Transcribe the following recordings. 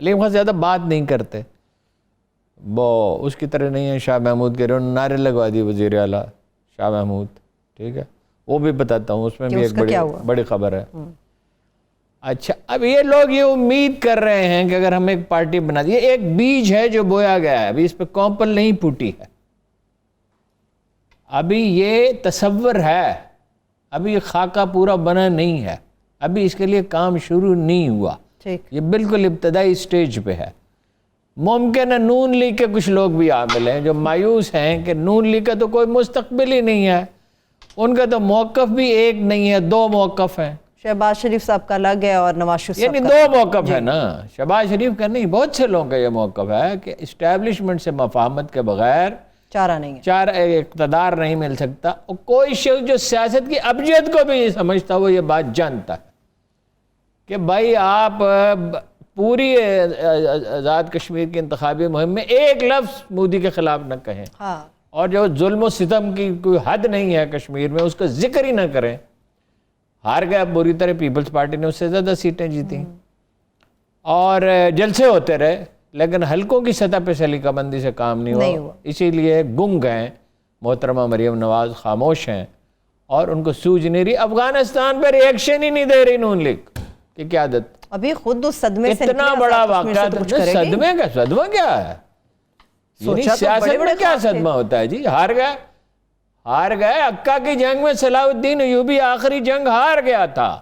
علیم خان زیادہ بات نہیں کرتے، وہ اس کی طرح نہیں ہے شاہ محمود کے، انہوں نے نعرے لگوا دی وزیر اعلیٰ شاہ محمود، ٹھیک ہے، وہ بھی بتاتا ہوں، اس میں بھی ایک بڑی خبر ہے۔ اچھا، اب یہ لوگ یہ امید کر رہے ہیں کہ اگر ہم ایک پارٹی بنا دی، یہ ایک بیج ہے جو بویا گیا ہے، ابھی اس پہ کونپل نہیں پھوٹی ہے، ابھی یہ تصور ہے، ابھی یہ خاکہ پورا بنا نہیں ہے، ابھی اس کے لیے کام شروع نہیں ہوا، یہ بالکل ابتدائی سٹیج پہ ہے۔ ممکن ہے نون لیگ کے کچھ لوگ بھی عامل ہیں جو مایوس ہیں کہ نون لیگ کا تو کوئی مستقبل ہی نہیں ہے، ان کا تو موقف بھی ایک نہیں ہے، دو موقف ہیں، شہباز شریف صاحب کا الگ ہے اور نواز شریف صاحب یعنی دو موقف ہے نا، شہباز شریف کا نہیں، بہت سے لوگوں کا یہ موقف ہے کہ اسٹیبلشمنٹ سے مفاہمت کے بغیر چارہ نہیں ہے، اقتدار نہیں مل سکتا، اور کوئی شخص جو سیاست کی ابجد کو بھی یہ سمجھتا وہ یہ بات جانتا ہے کہ بھائی آپ پوری آزاد کشمیر کی انتخابی مہم میں ایک لفظ مودی کے خلاف نہ کہیں، اور جو ظلم و ستم کی کوئی حد نہیں ہے کشمیر میں اس کا ذکر ہی نہ کریں۔ ہار گیا بری طرح، پیپلز پارٹی نے اس سے زیادہ سیٹیں جیتیں، اور جلسے ہوتے رہے، لیکن حلقوں کی سطح پہ سلیقہ بندی سے کام نہیں ہوا، اسی لیے گنگ ہیں محترمہ مریم نواز، خاموش ہیں، اور ان کو سوجھ نہیں رہی۔ افغانستان پہ ریئیکشن ہی نہیں دے رہی نون لیگ کی قیادت، ابھی خود اس صدمے سے اتنا بڑا واقعہ، صدمے کا صدمہ کیا ہے؟ یعنی سیاست میں کیا صدمہ ہوتا ہے جی؟ ہار گئے عکا کی جنگ میں صلاح الدین ایوبی آخری جنگ ہار گیا تھا،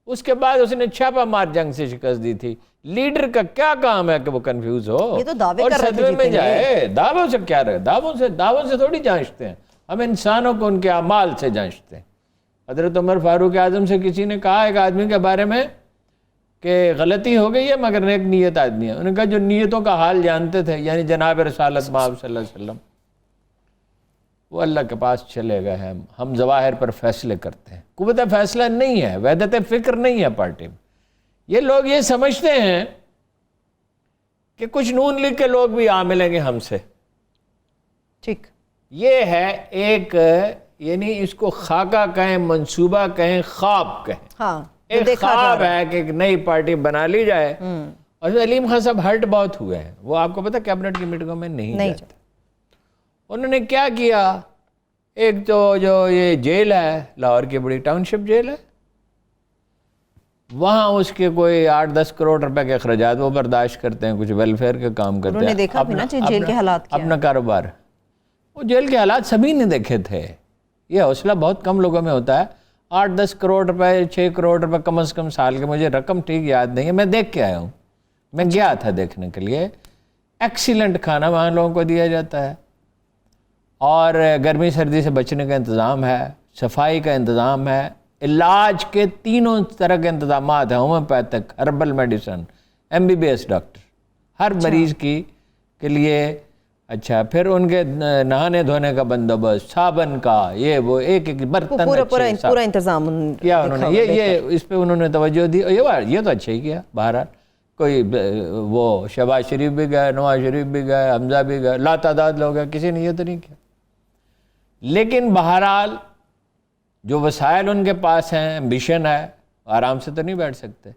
اس کے بعد اس نے چھاپا مار جنگ سے شکست دی تھی۔ لیڈر کا کیا کام ہے کہ وہ کنفیوز ہو اور صدمے میں جائے؟ دعووں سے کیا رہے؟ دعووں سے تھوڑی جانچتے ہیں ہم، انسانوں کو ان کے اعمال سے جانچتے ہیں۔ حضرت عمر فاروق اعظم سے کسی نے کہا ایک آدمی کے بارے میں کہ غلطی ہو گئی ہے مگر نیک نیت آدمی ہے، انہوں نے کہا جو نیتوں کا حال جانتے تھے، یعنی جناب رسالت مآب صلی اللہ علیہ وسلم، وہ اللہ کے پاس چلے گئے ہیں، ہم ظواہر پر فیصلے کرتے ہیں، قوت فیصلہ نہیں ہے، وحدت فکر نہیں ہے پارٹی میں۔ یہ لوگ یہ سمجھتے ہیں کہ کچھ نون لیگ کے لوگ بھی آ ملیں گے ہم سے، ٹھیک، یہ ہے ایک، یعنی اس کو خاکہ کہیں، منصوبہ کہیں، خواب کہیں، ایک خواب ہے کہ ایک نئی پارٹی بنا لی جائے، اور علیم خان صاحب ہرٹ بہت ہوئے ہیں، وہ آپ کو پتہ کیبنٹ کی میٹنگوں میں نہیں جاتے۔ انہوں نے کیا کیا، ایک تو جو یہ جیل ہے لاہور کی بڑی ٹاؤن شپ جیل ہے، وہاں اس کے کوئی 8-10 کروڑ روپے کے اخراجات وہ برداشت کرتے ہیں، کچھ ویلفیئر کے کام کرتے ہیں، انہوں نے دیکھا بھی نا جیل کے حالات کیا، اپنا کاروبار، وہ جیل کے حالات سبھی نے دیکھے تھے، یہ حوصلہ بہت کم لوگوں میں ہوتا ہے۔ 8-10 کروڑ روپے، 6 کروڑ روپے کم از کم سال کے، مجھے رقم ٹھیک یاد نہیں ہے، میں دیکھ کے آیا ہوں، میں گیا تھا دیکھنے کے لیے، ایکسیلنٹ کھانا وہاں لوگوں کو دیا جاتا ہے، اور گرمی سردی سے بچنے کا انتظام ہے، صفائی کا انتظام ہے، علاج کے تینوں طرح کے انتظامات ہیں، homeopathic, herbal medicine, MBBS doctor ہر مریض کے لیے، اچھا پھر ان کے نہانے دھونے کا بندوبست، صابن کا، یہ وہ ایک برتن، پورا انتظام کیا انہوں نے، یہ اس پہ انہوں نے توجہ دی، یہ تو اچھا ہی کیا۔ بہرحال کوئی وہ شہباز شریف بھی گئے، نواز شریف بھی گئے، حمزہ بھی گئے، لاتعداد لوگ ہیں، کسی نے یہ تو نہیں کیا، لیکن بہرحال جو وسائل ان کے پاس ہیں، ایمبیشن ہے، آرام سے تو نہیں بیٹھ سکتے،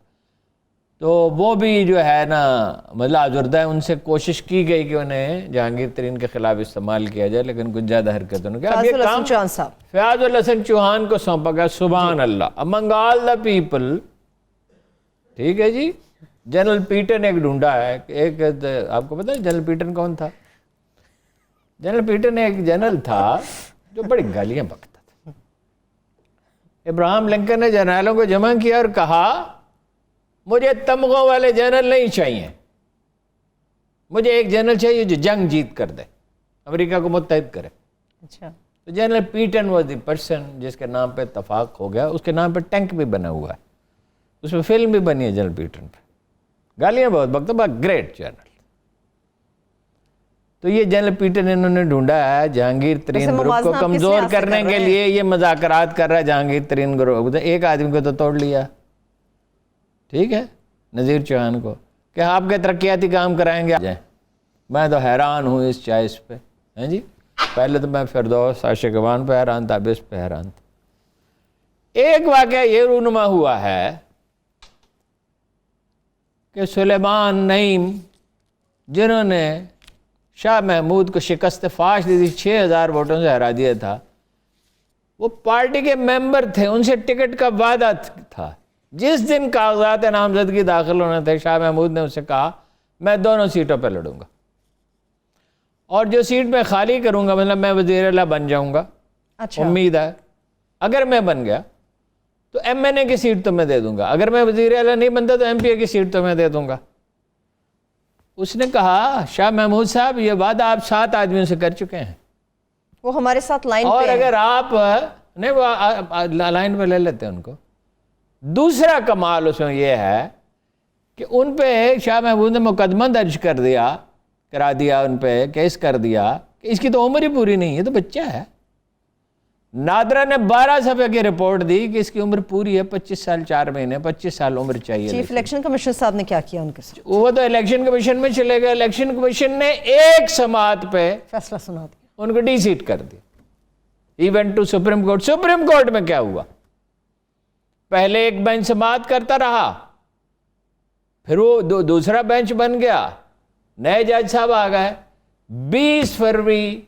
تو وہ بھی جو ہے نا مطلب آزردہ ہے، ان سے کوشش کی گئی کہ انہیں جہانگیر ترین کے خلاف استعمال کیا جائے، لیکن کچھ زیادہ حرکتوں نے کیا۔ اب یہ کام فیاض الحسن چوہان کو سونپا گیا، سبحان اللہ، امنگ آل دا پیپل، ٹھیک ہے جی۔ جنرل پیٹن ایک ڈھونڈا ہے، ایک آپ کو پتہ ہے جنرل پیٹن کون تھا؟ جنرل پیٹن ایک جنرل تھا جو بڑی گالیاں بکتا تھا۔ ابراہم لنکن نے جنرلوں کو جمع کیا اور کہا مجھے تمغوں والے جنرل نہیں چاہیے، مجھے ایک جنرل چاہیے جو جنگ جیت کر دے، امریکہ کو متحد کرے۔ اچھا، تو general pattern was the person جس کے نام پہ اتفاق ہو گیا، اس کے نام پہ ٹینک بھی بنا ہوا ہے، اس میں فلم بھی بنی ہے جنرل پیٹن پہ، گالیاں بہت بکتا، بہت گریٹ جنرل۔ تو یہ جنرل پیٹن انہوں نے ڈھونڈا ہے جہانگیر ترین گروپ کو کمزور کرنے کے لیے، یہ مذاکرات کر رہا ہے جہانگیر ترین گروپ، ایک آدمی کو تو توڑ لیا، ٹھیک ہے، نذیر چوہان کو، کہ آپ کے ترقیاتی کام کرائیں گے۔ میں تو حیران ہوں اس چائس پہ، ہیں جی، پہلے تو میں فردوس عاشق وان پہ حیران تھا، اب اس پہ حیران تھا۔ ایک واقعہ یہ رونما ہوا ہے کہ سلیمان نعیم جنہوں نے شاہ محمود کو شکست فاش دی تھی، 6000 ووٹوں سے ہرا دیا تھا، وہ پارٹی کے ممبر تھے، ان سے ٹکٹ کا وعدہ تھا۔ جس دن کاغذات نامزدگی داخل ہونے تھے، شاہ محمود نے اسے کہا میں دونوں سیٹوں پہ لڑوں گا، اور جو سیٹ میں خالی کروں گا، مطلب میں وزیر اعلیٰ بن جاؤں گا، امید ہے اگر میں بن گیا تو ایم این اے کی سیٹ تو میں دے دوں گا، اگر میں وزیر اعلیٰ نہیں بنتا تو ایم پی اے کی سیٹ تو میں دے دوں گا۔ اس نے کہا شاہ محمود صاحب یہ وعدہ آپ 7 آدمیوں سے کر چکے ہیں، وہ ہمارے ساتھ لائن اور پہ اگر آپ نہیں، وہ لائن پہ لے لیتے ہیں ان کو۔ دوسرا کمال اس میں یہ ہے کہ ان پہ شاہ محمود نے مقدمہ درج کرا دیا ان پہ کیس کر دیا کہ اس کی تو عمر ہی پوری نہیں ہے، تو بچہ ہے۔ نادرا نے 12 صفحے کی رپورٹ دی کہ اس کی عمر پوری ہے، 25 سال 4 مہینے، 25 سال عمر چاہیے۔ چیف الیکشن کمیشن صاحب نے کیا کیا ان کے ساتھ؟ وہ تو الیکشن کمیشن میں چلے گئے، الیکشن کمیشن نے ایک سماعت پہ فیصلہ سنا دیا، ان کو ڈی سیٹ کر دیا۔ Event two supreme court. Supreme court میں کیا ہوا؟ پہلے ایک بینچ سماعت کرتا رہا، پھر وہ دوسرا بینچ بن گیا، نئے جج صاحب آ گئے، 20 فروری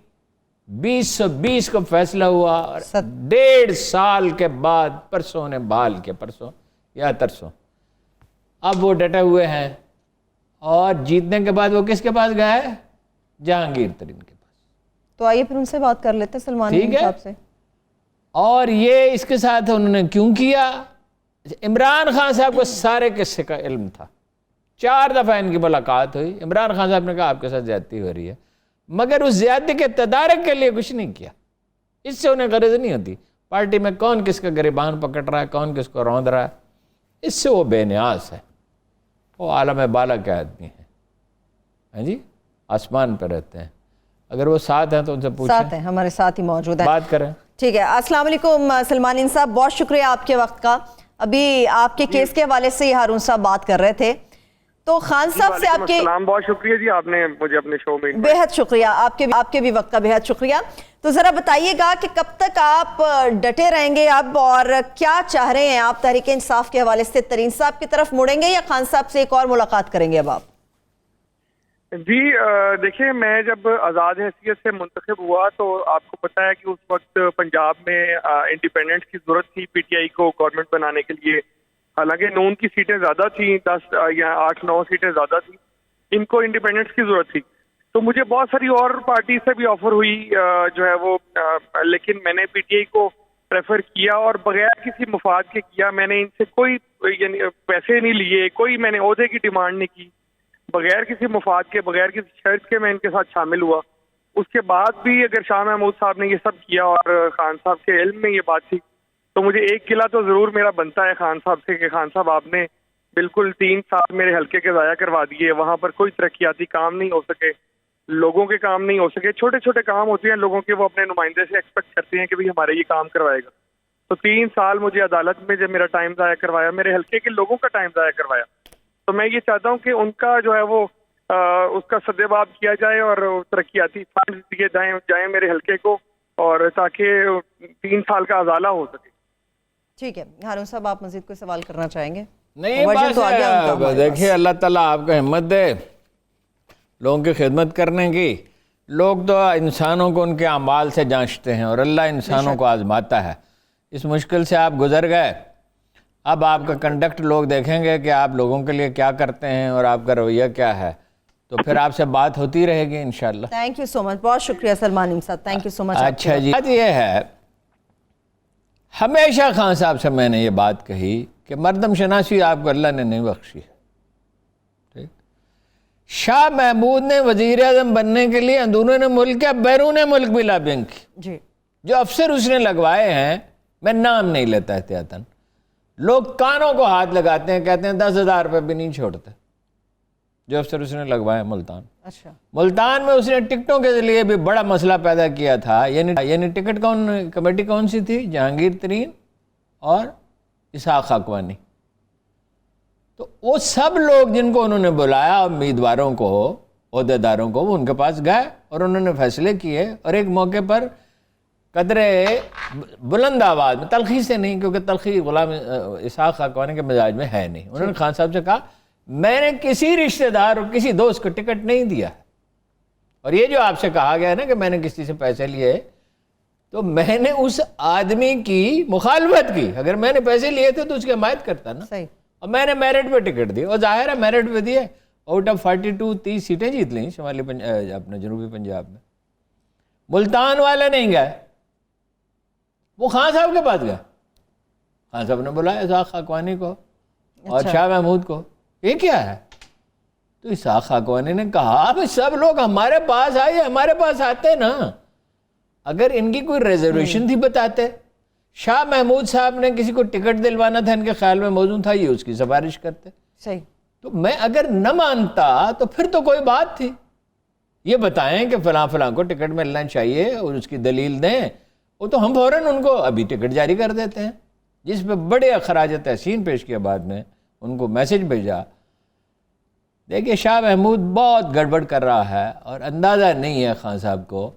2020 کو فیصلہ ہوا، اور 1.5 سال کے بعد پرسوں نے بحال کیا، پرسوں یا ترسوں، اب وہ ڈٹے ہوئے ہیں، اور جیتنے کے بعد وہ کس کے پاس گئے؟ جہانگیر ترین کے پاس۔ تو آئیے پھر ان سے بات کر لیتے ہیں سلمان صاحب سے۔ اور یہ اس کے ساتھ انہوں نے کیوں کیا؟ عمران خان صاحب کو سارے قصے کا علم تھا، 4 دفعہ ان کی ملاقات ہوئی، عمران خان صاحب نے کہا آپ کے ساتھ زیادتی ہو رہی ہے، مگر اس زیادتی کے تدارک کے لیے کچھ نہیں کیا۔ اس سے انہیں غرض نہیں ہوتی پارٹی میں کون کس کا گریبان پکڑ رہا ہے، کون کس کو روند رہا ہے، اس سے وہ بے نیاز ہے، وہ عالم بالا کے آدمی ہیں، ہاں جی، آسمان پہ رہتے ہیں۔ اگر وہ ساتھ ہیں تو ان سے پوچھیں، ساتھ ہیں، ہمارے ساتھ ہی موجود ہیں، بات کریں۔ ٹھیک ہے، السلام علیکم سلمان صاحب، بہت شکریہ آپ کے وقت کا۔ ابھی آپ کے کیس کے حوالے سے ہارون صاحب بات کر رہے تھے، تو خان صاحب سے آپ کے بہت شکریہ جی، آپ نے مجھے اپنے شو میں بہت شکریہ، آپ کے بھی وقت کا بہت شکریہ۔ تو ذرا بتائیے گا کہ کب تک آپ ڈٹے رہیں گے اب، اور کیا چاہ رہے ہیں آپ؟ تحریک انصاف کے حوالے سے ترین صاحب کی طرف مڑیں گے یا خان صاحب سے ایک اور ملاقات کریں گے اب آپ؟ جی دیکھیں، میں جب آزاد حیثیت سے منتخب ہوا تو آپ کو پتا ہے کہ اس وقت پنجاب میں انڈیپینڈنٹ کی ضرورت تھی پی ٹی آئی کو گورنمنٹ بنانے کے لیے، حالانکہ نون کی سیٹیں زیادہ تھیں، 10 یا 8-9 سیٹیں زیادہ تھیں، ان کو انڈیپینڈنٹس کی ضرورت تھی۔ تو مجھے بہت ساری اور پارٹی سے بھی آفر ہوئی جو ہے وہ، لیکن میں نے پی ٹی آئی کو پریفر کیا، اور بغیر کسی مفاد کے کیا۔ میں نے ان سے کوئی یعنی پیسے نہیں لیے، کوئی میں نے عہدے کی ڈیمانڈ نہیں کی، بغیر کسی مفاد کے، بغیر کسی شرط کے میں ان کے ساتھ شامل ہوا۔ اس کے بعد بھی اگر شاہ محمود صاحب نے یہ سب کیا اور خان صاحب کے علم میں یہ بات تھی، تو مجھے ایک قلعہ تو ضرور میرا بنتا ہے خان صاحب سے کہ خان صاحب آپ نے بالکل 3 سال میرے حلقے کے ضائع کروا دیے، وہاں پر کوئی ترقیاتی کام نہیں ہو سکے، لوگوں کے کام نہیں ہو سکے، چھوٹے چھوٹے کام ہوتے ہیں لوگوں کے، وہ اپنے نمائندے سے ایکسپیکٹ کرتے ہیں کہ بھئی ہمارے یہ کام کروائے گا۔ تو 3 سال مجھے عدالت میں جب میرا ٹائم ضائع کروایا، میرے حلقے کے لوگوں کا ٹائم ضائع کروایا، تو میں یہ چاہتا ہوں کہ ان کا جو ہے وہ اس کا سدباب کیا جائے اور ترقیاتی فنڈز دیے جائیں میرے حلقے کو، اور تاکہ 3 سال کا ازالہ ہو سکے۔ ٹھیک ہے ہارون صاحب، آپ مزید کوئی سوال کرنا چاہیں گے؟ نہیں بس دیکھیے، اللہ تعالیٰ آپ کو ہمت دے لوگوں کی خدمت کرنے کی۔ لوگ تو انسانوں کو ان کے اعمال سے جانچتے ہیں، اور اللہ انسانوں کو آزماتا ہے۔ اس مشکل سے آپ گزر گئے، اب آپ کا کنڈکٹ لوگ دیکھیں گے کہ آپ لوگوں کے لیے کیا کرتے ہیں اور آپ کا رویہ کیا ہے، تو پھر آپ سے بات ہوتی رہے گی انشاءاللہ۔ تھینک یو سو مچ، بہت شکریہ سلمان صاحب، تھینک یو سو مچ۔ اچھا جی، بات یہ ہے، ہمیشہ خان صاحب سے میں نے یہ بات کہی کہ مردم شناسی آپ کو اللہ نے نہیں بخشی ہے۔ شاہ محمود نے وزیر اعظم بننے کے لیے اندرون ملک یا بیرون ملک بھی لابنگ کی، جی، جو افسر اس نے لگوائے ہیں، میں نام نہیں لیتا احتیاطاً، لوگ کانوں کو ہاتھ لگاتے ہیں، کہتے ہیں 10,000 روپے بھی نہیں چھوڑتے، جو افسر اس نے لگوائے ملتان۔ اچھا، ملتان میں اس نے ٹکٹوں کے ذریعے بھی بڑا مسئلہ پیدا کیا تھا، یعنی ٹکٹ کمیٹی کون سی تھی؟ جہانگیر ترین اور اسحاق خاکوانی۔ تو وہ سب لوگ جن کو انہوں نے بلایا، امیدواروں کو، عہدیداروں کو، وہ ان کے پاس گئے اور انہوں نے فیصلے کیے، اور ایک موقع پر قدرے بلند آواز میں، تلخی سے نہیں، کیونکہ تلخی غلام اسحاق خاکوانی کے مزاج میں ہے نہیں، انہوں نے خان صاحب سے کہا میں نے کسی رشتہ دار اور کسی دوست کو ٹکٹ نہیں دیا. اور یہ جو آپ سے کہا گیا ہے نا کہ میں نے کسی سے پیسے لیے، تو میں نے اس آدمی کی مخالفت کی. اگر میں نے پیسے لیے تھے تو اس کی حمایت کرتا نا. صحیح. اور میں نے میرٹ پہ ٹکٹ دی، اور ظاہر ہے میرٹ پہ دیے. آؤٹ آف 42 30 سیٹیں جیت لیں شمالی اپنے جنوبی پنجاب میں. ملتان والے نہیں گئے، وہ خان صاحب کے پاس گئے. خان صاحب نے بلایا اسحاق خاقوانی کو اور شاہ محمود کو. یہ کیا ہے؟ تو اسحاق خاقوانی نے کہا بھائی سب لوگ ہمارے پاس آئے، ہمارے پاس آتے نا. اگر ان کی کوئی ریزرویشن تھی بتاتے. شاہ محمود صاحب نے کسی کو ٹکٹ دلوانا تھا، ان کے خیال میں موزوں تھا، یہ اس کی سفارش کرتے. صحیح. تو میں اگر نہ مانتا تو پھر تو کوئی بات تھی. یہ بتائیں کہ فلاں فلاں کو ٹکٹ ملنا چاہیے اور اس کی دلیل دیں، وہ تو ہم فوراً ان کو ابھی ٹکٹ جاری کر دیتے ہیں. جس پہ بڑے خراج تحسین پیش کیا، بعد میں ان کو میسج بھیجا. دیکھیے شاہ محمود بہت گڑبڑ کر رہا ہے، اور اندازہ نہیں ہے خان صاحب کو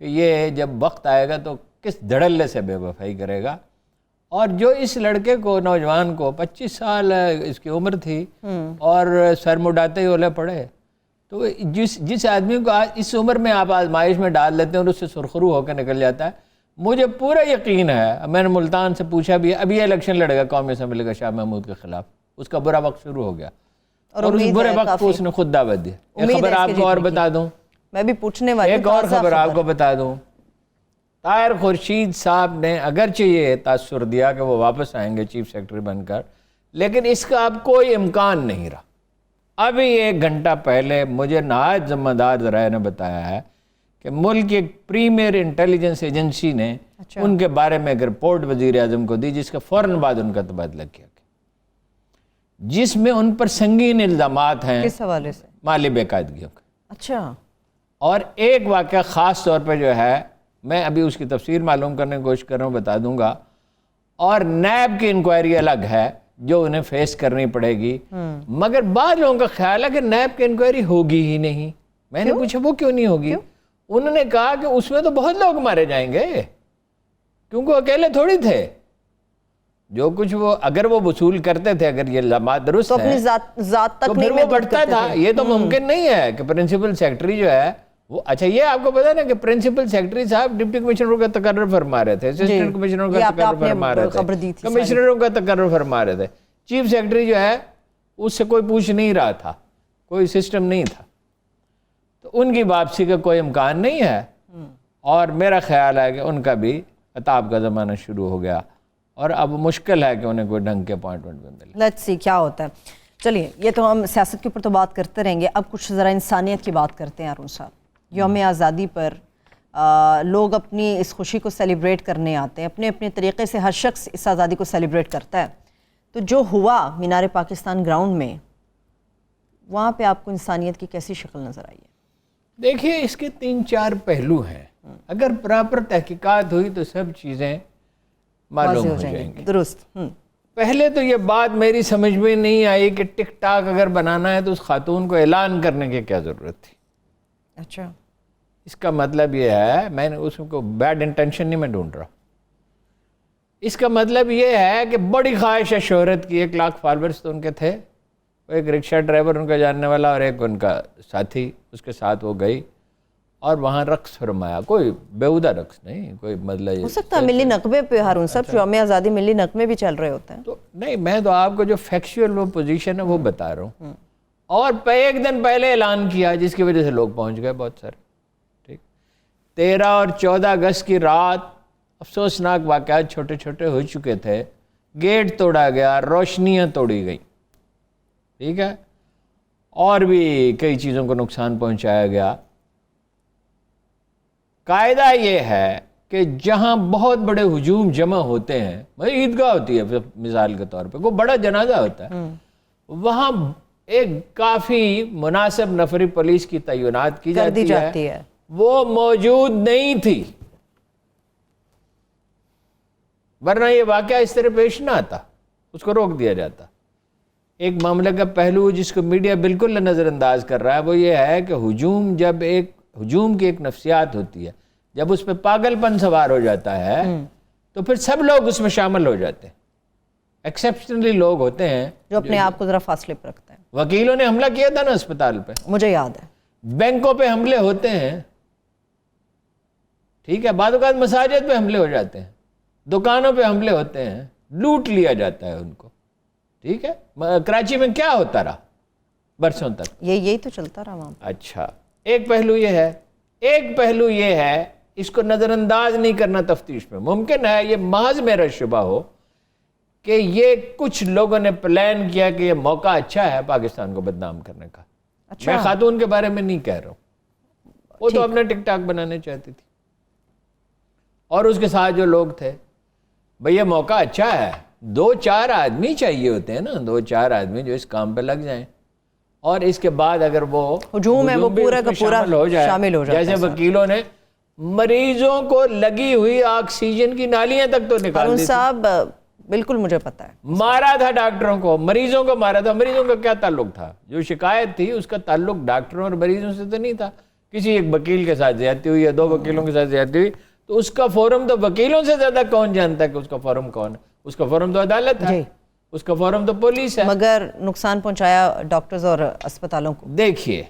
کہ یہ جب وقت آئے گا تو کس دھڑلے سے بے وفائی کرے گا. اور جو اس لڑکے کو، نوجوان کو 25 سال اس کی عمر تھی اور سر مڈاتے ہی اولے پڑے، تو جس آدمی کو اس عمر میں آپ آزمائش میں ڈال لیتے ہیں اور اس سے سرخرو ہو کے نکل جاتا ہے. مجھے پورا یقین ہے، میں نے ملتان سے پوچھا بھی، ابھی یہ الیکشن لڑے گا قومی اسمبلی کا شاہ محمود کے خلاف. اس کا برا وقت شروع ہو گیا، اور اس برے وقت کو اس نے خود دعوت دی. ایک خبر آپ کو اور بتا دوں، میں بھی پوچھنے والی ایک اور خبر آپ کو بتا دوں. طاہر خورشید صاحب نے اگرچہ یہ تاثر دیا کہ وہ واپس آئیں گے چیف سیکرٹری بن کر، لیکن اس کا اب کوئی امکان نہیں رہا. ابھی 1 گھنٹہ پہلے مجھے نہایت ذمہ دار ذرائع نے بتایا ہے کہ ملک کی ایک پریمیئر انٹیلیجنس ایجنسی نے ان کے بارے میں ایک رپورٹ وزیر اعظم کو دی، جس کے فوراً بعد ان کا تبادلہ کیا گیا، جس میں ان پر سنگین الزامات ہیں. کس حوالے سے؟ مالی بے قاعدگیوں کے. اچھا. اور ایک واقعہ خاص طور پہ جو ہے، میں ابھی اس کی تفسیر معلوم کرنے کی کوشش کر رہا ہوں، بتا دوں گا. اور نیب کی انکوائری الگ ہے جو انہیں فیس کرنی پڑے گی. مگر بعض لوگوں کا خیال ہے کہ نیب کی انکوائری ہوگی ہی نہیں. میں نے پوچھا وہ کیوں نہیں ہوگی؟ انہوں نے کہا کہ اس میں تو بہت لوگ مارے جائیں گے، کیونکہ وہ اکیلے تھوڑی تھے. جو کچھ وہ اگر وہ وصول کرتے تھے، اگر یہ الزامات درست ہیں، اپنی ذات تک تو پھر وہ بڑھتا تھا. یہ تو ممکن نہیں ہے کہ پرنسپل سیکرٹری جو ہے وہ، اچھا یہ آپ کو پتا نا کہ پرنسپل سیکرٹری صاحب ڈپٹی کمشنروں کا تقرر فرما رہے تھے، اسسٹنٹ کمشنروں کا تقرر فرما رہے تھے، کمشنروں کا تقرر فرما رہے تھے. چیف سیکرٹری جو ہے اس سے کوئی پوچھ نہیں رہا تھا، کوئی سسٹم نہیں تھا. تو ان کی واپسی کا کوئی امکان نہیں ہے، اور میرا خیال ہے کہ ان کا بھی عتاب کا زمانہ شروع ہو گیا، اور اب مشکل ہے کہ انہیں کوئی ڈھنگ کے اپوائنٹمنٹ میں ملے. لیٹس سی کیا ہوتا ہے. چلیے یہ تو ہم سیاست کے اوپر تو بات کرتے رہیں گے، اب کچھ ذرا انسانیت کی بات کرتے ہیں. ارون صاحب، یوم آزادی پر لوگ اپنی اس خوشی کو سیلیبریٹ کرنے آتے ہیں، اپنے اپنے طریقے سے ہر شخص اس آزادی کو سیلیبریٹ کرتا ہے. تو جو ہوا مینار پاکستان گراؤنڈ میں، وہاں پہ آپ کو انسانیت کی کیسی شکل نظر آئی ہے؟ دیکھیے اس کے 3-4 پہلو ہیں. اگر پراپر تحقیقات ہوئی تو سب چیزیں معلوم ہو جائیں گی. درست. پہلے تو یہ بات میری سمجھ میں نہیں آئی کہ ٹک ٹاک اگر بنانا ہے تو اس خاتون کو اعلان کرنے کی کیا ضرورت تھی. اچھا. اس کا مطلب یہ ہے، میں نے اس کو بیڈ انٹینشن نہیں میں ڈھونڈ رہا، اس کا مطلب یہ ہے کہ بڑی خواہش ہے شہرت کی. 1 لاکھ فالوورز تو ان کے تھے، ایک رکشہ ڈرائیور ان کا جاننے والا اور ایک ان کا ساتھی، اس کے ساتھ وہ گئی اور وہاں رقص فرمایا. کوئی بیہودہ رقص نہیں، کوئی مطلب ہو سکتا ہے ملی نغمے پہ ہارون صاحب، یوم آزادی ملی نغمے بھی چل رہے ہوتے ہیں. تو نہیں، میں تو آپ کو جو فیکچوئل وہ پوزیشن ہے وہ بتا رہا ہوں. اور 1 دن پہلے اعلان کیا، جس کی وجہ سے لوگ پہنچ گئے بہت سارے. ٹھیک، 13 اور 14 اگست کی رات افسوسناک واقعات چھوٹے چھوٹے ہو چکے تھے. گیٹ توڑا گیا، روشنیاں توڑی گئیں، ٹھیک ہے، اور بھی کئی چیزوں کو نقصان پہنچایا گیا. قاعدہ یہ ہے کہ جہاں بہت بڑے ہجوم جمع ہوتے ہیں، عیدگاہ ہوتی ہے مثال کے طور پہ، کوئی بڑا جنازہ ہوتا ہے، وہاں ایک کافی مناسب نفری پولیس کی تعینات کی جاتی ہے. وہ موجود نہیں تھی، ورنہ یہ واقعہ اس طرح پیش نہ آتا، اس کو روک دیا جاتا. ایک معاملے کا پہلو جس کو میڈیا بالکل نظر انداز کر رہا ہے وہ یہ ہے کہ ہجوم کی ایک نفسیات ہوتی ہے. جب اس پہ پاگل پن سوار ہو جاتا ہے تو پھر سب لوگ اس میں شامل ہو جاتے ہیں. ایکسیپشنلی لوگ ہوتے ہیں جو اپنے آپ کو ذرا فاصلے پر رکھتے ہیں. وکیلوں نے حملہ کیا تھا نا اسپتال پہ, مجھے یاد ہے. بینکوں پہ حملے ہوتے ہیں, ٹھیک ہے, بعض اوقات مساجد پہ حملے ہو جاتے ہیں, دکانوں پہ حملے ہوتے ہیں, لوٹ لیا جاتا ہے ان کو, ٹھیک ہے. کراچی میں کیا ہوتا رہا برسوں تک, یہی تو چلتا رہا وہاں. اچھا, ایک پہلو یہ ہے, اس کو نظر انداز نہیں کرنا تفتیش میں. ممکن ہے یہ محض میرا شبہ ہو کہ یہ کچھ لوگوں نے پلان کیا کہ یہ موقع اچھا ہے پاکستان کو بدنام کرنے کا. میں خاتون کے بارے میں نہیں کہہ رہا ہوں, وہ تو اپنا ٹک ٹاک بنانے چاہتی تھی, اور اس کے ساتھ جو لوگ تھے. بھئی یہ موقع اچھا ہے, 2-4 آدمی چاہیے ہوتے ہیں نا, 2-4 آدمی جو اس کام پہ لگ جائیں, اور اس کے بعد اگر وہ ہجوم ہے وہ پورا کا پورا شامل ہو جائے. جیسے وکیلوں نے مریضوں کو لگی ہوئی آکسیجن کی نالیاں تک تو نکال دی. صاحب بالکل مجھے پتا ہے, مارا تھا ڈاکٹروں کو, مریضوں کو مارا تھا. مریضوں کا کیا تعلق تھا؟ جو شکایت تھی اس کا تعلق ڈاکٹروں اور مریضوں سے تو نہیں تھا. کسی ایک وکیل کے ساتھ زیادتی ہوئی یا 2 وکیلوں کے ساتھ زیادتی ہوئی, تو اس کا فورم تو وکیلوں سے زیادہ کون جانتا ہے کہ اس کا فورم کون ہے؟ اس کا فورم تو عدالت ہے, اس کا فورم تو پولیس ہے. مگر نقصان پہنچایا ڈاکٹرز اور اسپتالوں کو. دیکھیے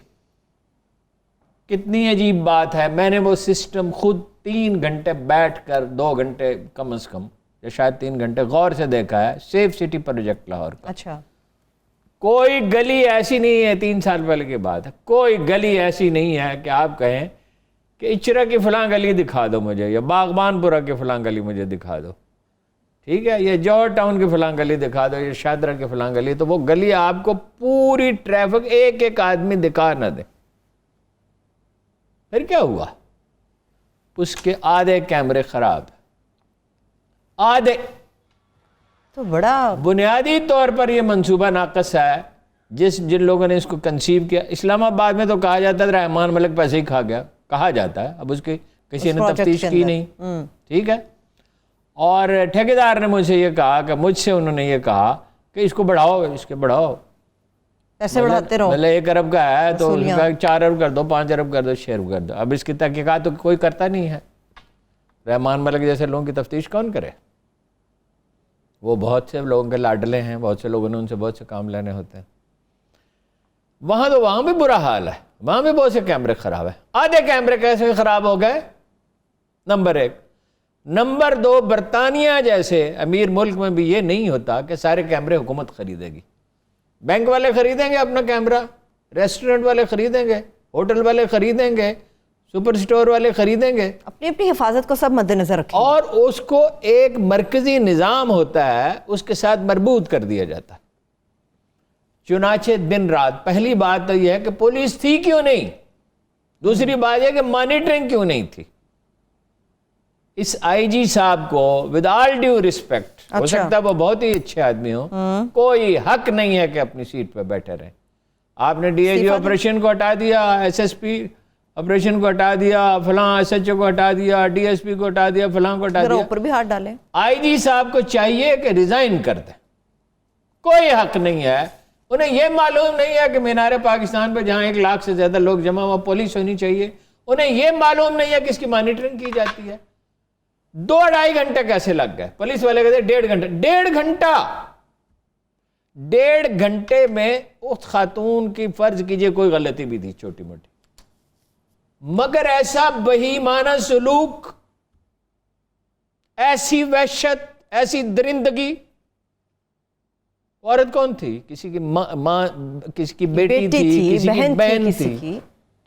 کتنی عجیب بات ہے. میں نے وہ سسٹم خود 3 گھنٹے بیٹھ کر 2 گھنٹے کم از کم یا شاید 3 گھنٹے غور سے دیکھا ہے, سیف سٹی پروجیکٹ لاہور کا. اچھا, کوئی گلی ایسی نہیں ہے, 3 سال پہلے کی بات ہے, کوئی گلی ایسی نہیں ہے کہ آپ کہیں کہ اچرا کی فلاں گلی دکھا دو مجھے, یا باغبان پورہ کی فلاں گلی مجھے دکھا دو, ٹھیک ہے, یا جوہر ٹاؤن کی فلاں گلی دکھا دو, یا شادرہ کی فلاں گلی. تو وہ گلی آپ کو پوری ٹریفک ایک آدمی دکھا نہ دے. پھر کیا ہوا؟ اس کے آدھے کیمرے خراب, آدھے. تو بڑا بنیادی طور پر یہ منصوبہ ناقص ہے. جن لوگوں نے اس کو کنسیو کیا, اسلام آباد میں تو کہا جاتا ہے رحمان ملک پیسے ہی کھا گیا, کہا جاتا ہے. اب اس کی کسی نے تفتیش کی نہیں, ٹھیک ہے. اور ٹھیکیدار نے مجھ سے یہ کہا کہ مجھ سے انہوں نے یہ کہا کہ اس کو بڑھاؤ, اس کے بڑھاؤ, پیسے بڑھاتے رہو. مطلب 1 ارب کا ہے تو 4 ارب کر دو, 5 ارب کر دو, 6 ارب کر دو. اب اس کی تحقیقات تو کوئی کرتا نہیں ہے. رحمان ملک جیسے لوگوں کی تفتیش کون کرے؟ وہ بہت سے لوگوں کے لاڈلے ہیں, بہت سے لوگوں نے ان سے بہت سے کام لینے ہوتے ہیں. وہاں بھی برا حال ہے, وہاں بھی بہت سے کیمرے خراب ہیں. آدھے کیمرے کیسے خراب ہو گئے؟ نمبر 1. نمبر 2, برطانیہ جیسے امیر ملک میں بھی یہ نہیں ہوتا کہ سارے کیمرے حکومت خریدے گی. بینک والے خریدیں گے اپنا کیمرہ, ریسٹورنٹ والے خریدیں گے, ہوٹل والے خریدیں گے, سپر سٹور والے خریدیں گے, اپنی حفاظت کو سب مد نظر رکھیں, اور اس کو ایک مرکزی نظام ہوتا ہے, اس کے ساتھ مربوط کر دیا جاتا ہے. چنانچہ دن رات. پہلی بات تو یہ ہے کہ پولیس تھی کیوں نہیں, دوسری بات یہ کہ مانیٹرنگ کیوں نہیں تھی. اس آئی جی صاحب کو ود آل ڈیو ریسپیکٹ, ہو سکتا ہے وہ بہت ہی اچھے آدمی ہوں, کوئی حق نہیں ہے کہ اپنی سیٹ پہ بیٹھے رہیں. آپ نے ڈی اے جی آپریشن کو ہٹا دیا, ایس ایس پی آپریشن کو ہٹا دیا, فلاں ایس ایچ او کو ہٹا دیا, ڈی ایس پی کو ہٹا دیا, فلاں کو ہٹا دیا. اوپر بھی ہاتھ ڈالیں. آئی جی صاحب کو چاہیے کہ ریزائن کر دیں. کوئی حق نہیں ہے. انہیں یہ معلوم نہیں ہے کہ مینار پاکستان پہ جہاں 1 لاکھ سے زیادہ لوگ جمع ہوا پولیس ہونی چاہیے. انہیں یہ معلوم نہیں ہے کہ اس کی مانیٹرنگ کی جاتی ہے. 2-2.5 گھنٹے کیسے لگ گئے؟ پولیس والے کہتے ہیں 1.5 گھنٹہ. 1.5 گھنٹے میں اس خاتون کی فرض کیجئے کوئی غلطی بھی تھی چھوٹی موٹی, مگر ایسا بہیمانہ سلوک, ایسی وحشت, ایسی درندگی. عورت کون تھی؟ کسی کی ماں, کسی کی بیٹی تھی, کسی کی بہن تھی,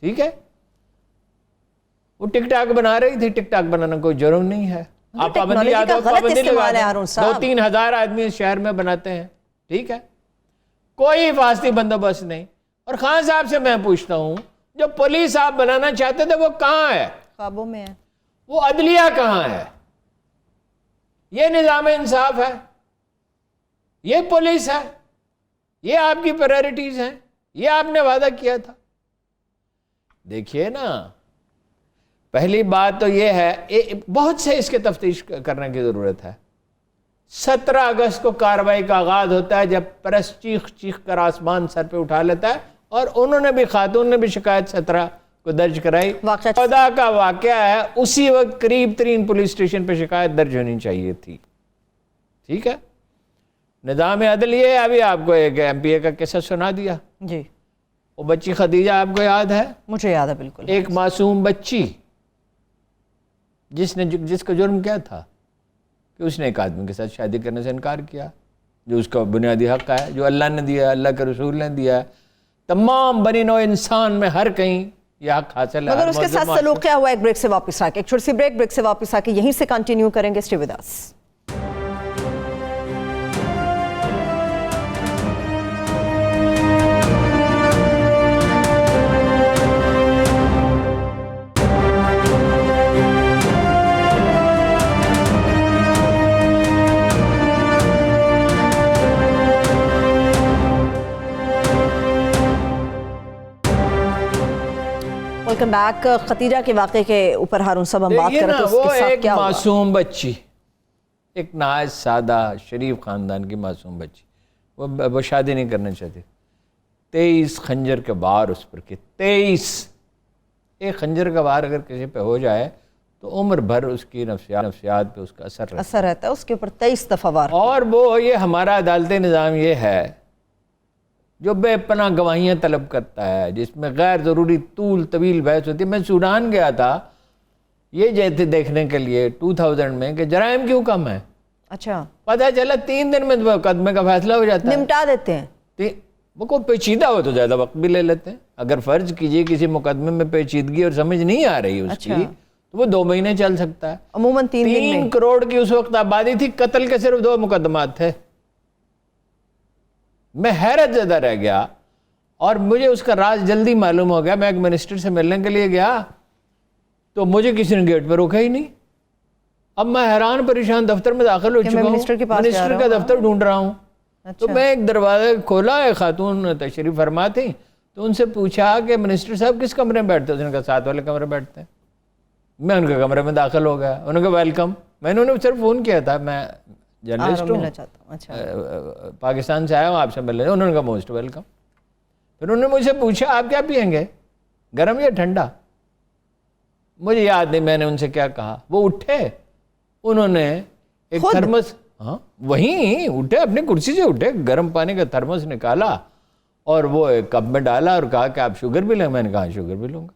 ٹھیک ہے. وہ ٹک ٹاک بنا رہی تھی. ٹک ٹاک بنانا کوئی جرم نہیں ہے. آپ پابندی لگا دیں, 2-3 ہزار آدمی اس شہر میں بناتے ہیں, ٹھیک ہے, کوئی حفاظتی بندوبست نہیں. اور خان صاحب سے میں پوچھتا ہوں, جو پولیس آپ بنانا چاہتے تھے وہ کہاں ہے؟ خوابوں میں ہے. وہ عدلیہ کہاں ہے؟ یہ نظام انصاف ہے؟ یہ پولیس ہے؟ یہ آپ کی پرائرٹیز ہیں؟ یہ آپ نے وعدہ کیا تھا؟ دیکھیے نا, پہلی بات تو یہ ہے, بہت سے اس کے تفتیش کرنے کی ضرورت ہے. 17 اگست کو کارروائی کا آغاز ہوتا ہے, جب پریس چیخ کر آسمان سر پہ اٹھا لیتا ہے, اور انہوں نے بھی, خاتون نے بھی شکایت 17 کو درج کرائی. 14 کا واقعہ ہے, اسی وقت قریب ترین پولیس اسٹیشن پہ شکایت درج ہونی چاہیے تھی, ٹھیک ہے. نظام عدلیہ ابھی آپ کو ایک ایم پی اے کا قصہ سنا دیا. جی وہ بچی خدیجہ آپ کو یاد ہے؟ مجھے یاد ہے بالکل. ایک معصوم بچی جس کا جرم کیا تھا کہ اس نے ایک آدمی کے ساتھ شادی کرنے سے انکار کیا، جو اس کا بنیادی حق ہے، جو اللہ نے دیا، اللہ کے رسول نے دیا. تمام بنی نوع انسان میں ہر کہیں یہ حق حاصل ہے. مگر اس کے ساتھ سلوک کیا ہوا؟ ایک بریک سے واپس آ کے، ایک چھوٹی سی بریک سے واپس آ کے یہیں سے کنٹینیو کریں گے. Stay with us. Welcome back. ختیجہ کے واقعے کے اوپر ہارون صاحب ہم بات کر رہے تھے، اس کے ساتھ کیا ہوا؟ وہ ایک معصوم بچی، ایک نہایت سادہ شریف خاندان کی معصوم بچی، وہ شادی نہیں کرنا چاہتی. 23 خنجر کے وار اس پر کے 23. ایک خنجر کا وار اگر کسی پہ ہو جائے تو عمر بھر اس کی نفسیات پہ اس کا اثر رہتا ہے. اس کے اوپر 23 دفعہ وار. اور وہ یہ ہمارا عدالتی نظام یہ ہے جو بے پناہ گواہیاں طلب کرتا ہے، جس میں غیر ضروری طویل بحث ہوتی ہے. میں سوڈان گیا تھا یہ جیسے دیکھنے کے لیے 2000 میں کہ جرائم کیوں کم ہے. اچھا. پتہ چلا 3 دن میں مقدمے کا فیصلہ ہو جاتا ہے، نمٹا دیتے ہیں. وہ کو پیچیدہ ہو تو زیادہ وقت بھی لے لیتے ہیں. اگر فرض کیجئے کسی مقدمے میں پیچیدگی اور سمجھ نہیں آ رہی اس کی تو وہ 2 مہینے چل سکتا ہے. عموماً 3 کروڑ کی اس وقت آبادی تھی، قتل کے صرف 2 مقدمات تھے. میں حیرت زدہ رہ گیا اور مجھے اس کا راز جلدی معلوم ہو گیا. میں ایک منسٹر سے ملنے کے لیے گیا تو مجھے کسی نے گیٹ پہ روکا ہی نہیں. اب میں حیران پریشان دفتر میں داخل ہو چکا ہوں، منسٹر کا دفتر ڈھونڈ رہا ہوں. تو میں ایک دروازہ کھولا، ایک خاتون تشریف فرما تھی، تو ان سے پوچھا کہ منسٹر صاحب کس کمرے میں بیٹھتے ہیں؟ اس نے کہا 7 والے کمرے میں بیٹھتے ہیں. میں ان کے کمرے میں داخل ہو گیا. انہوں نے کہا ویلکم. میں نے انہیں صرف فون کیا تھا، میں جرنلسٹ ہوں، پاکستان سے آیا ہوں آپ سے ملنے. انہوں نے کہا موسٹ ویلکم. پھر انہوں نے مجھ سے پوچھا آپ کیا پئیں گے، گرم یا ٹھنڈا؟ مجھے یاد نہیں میں نے ان سے کیا کہا. وہ اٹھے، انہوں نے ایک تھرمس، وہیں اٹھے، اپنی کرسی سے اٹھے، گرم پانی کا تھرمس نکالا اور وہ ایک کپ میں ڈالا اور کہا کہ آپ شوگر بھی لیں. میں نے کہا شوگر بھی لوں گا.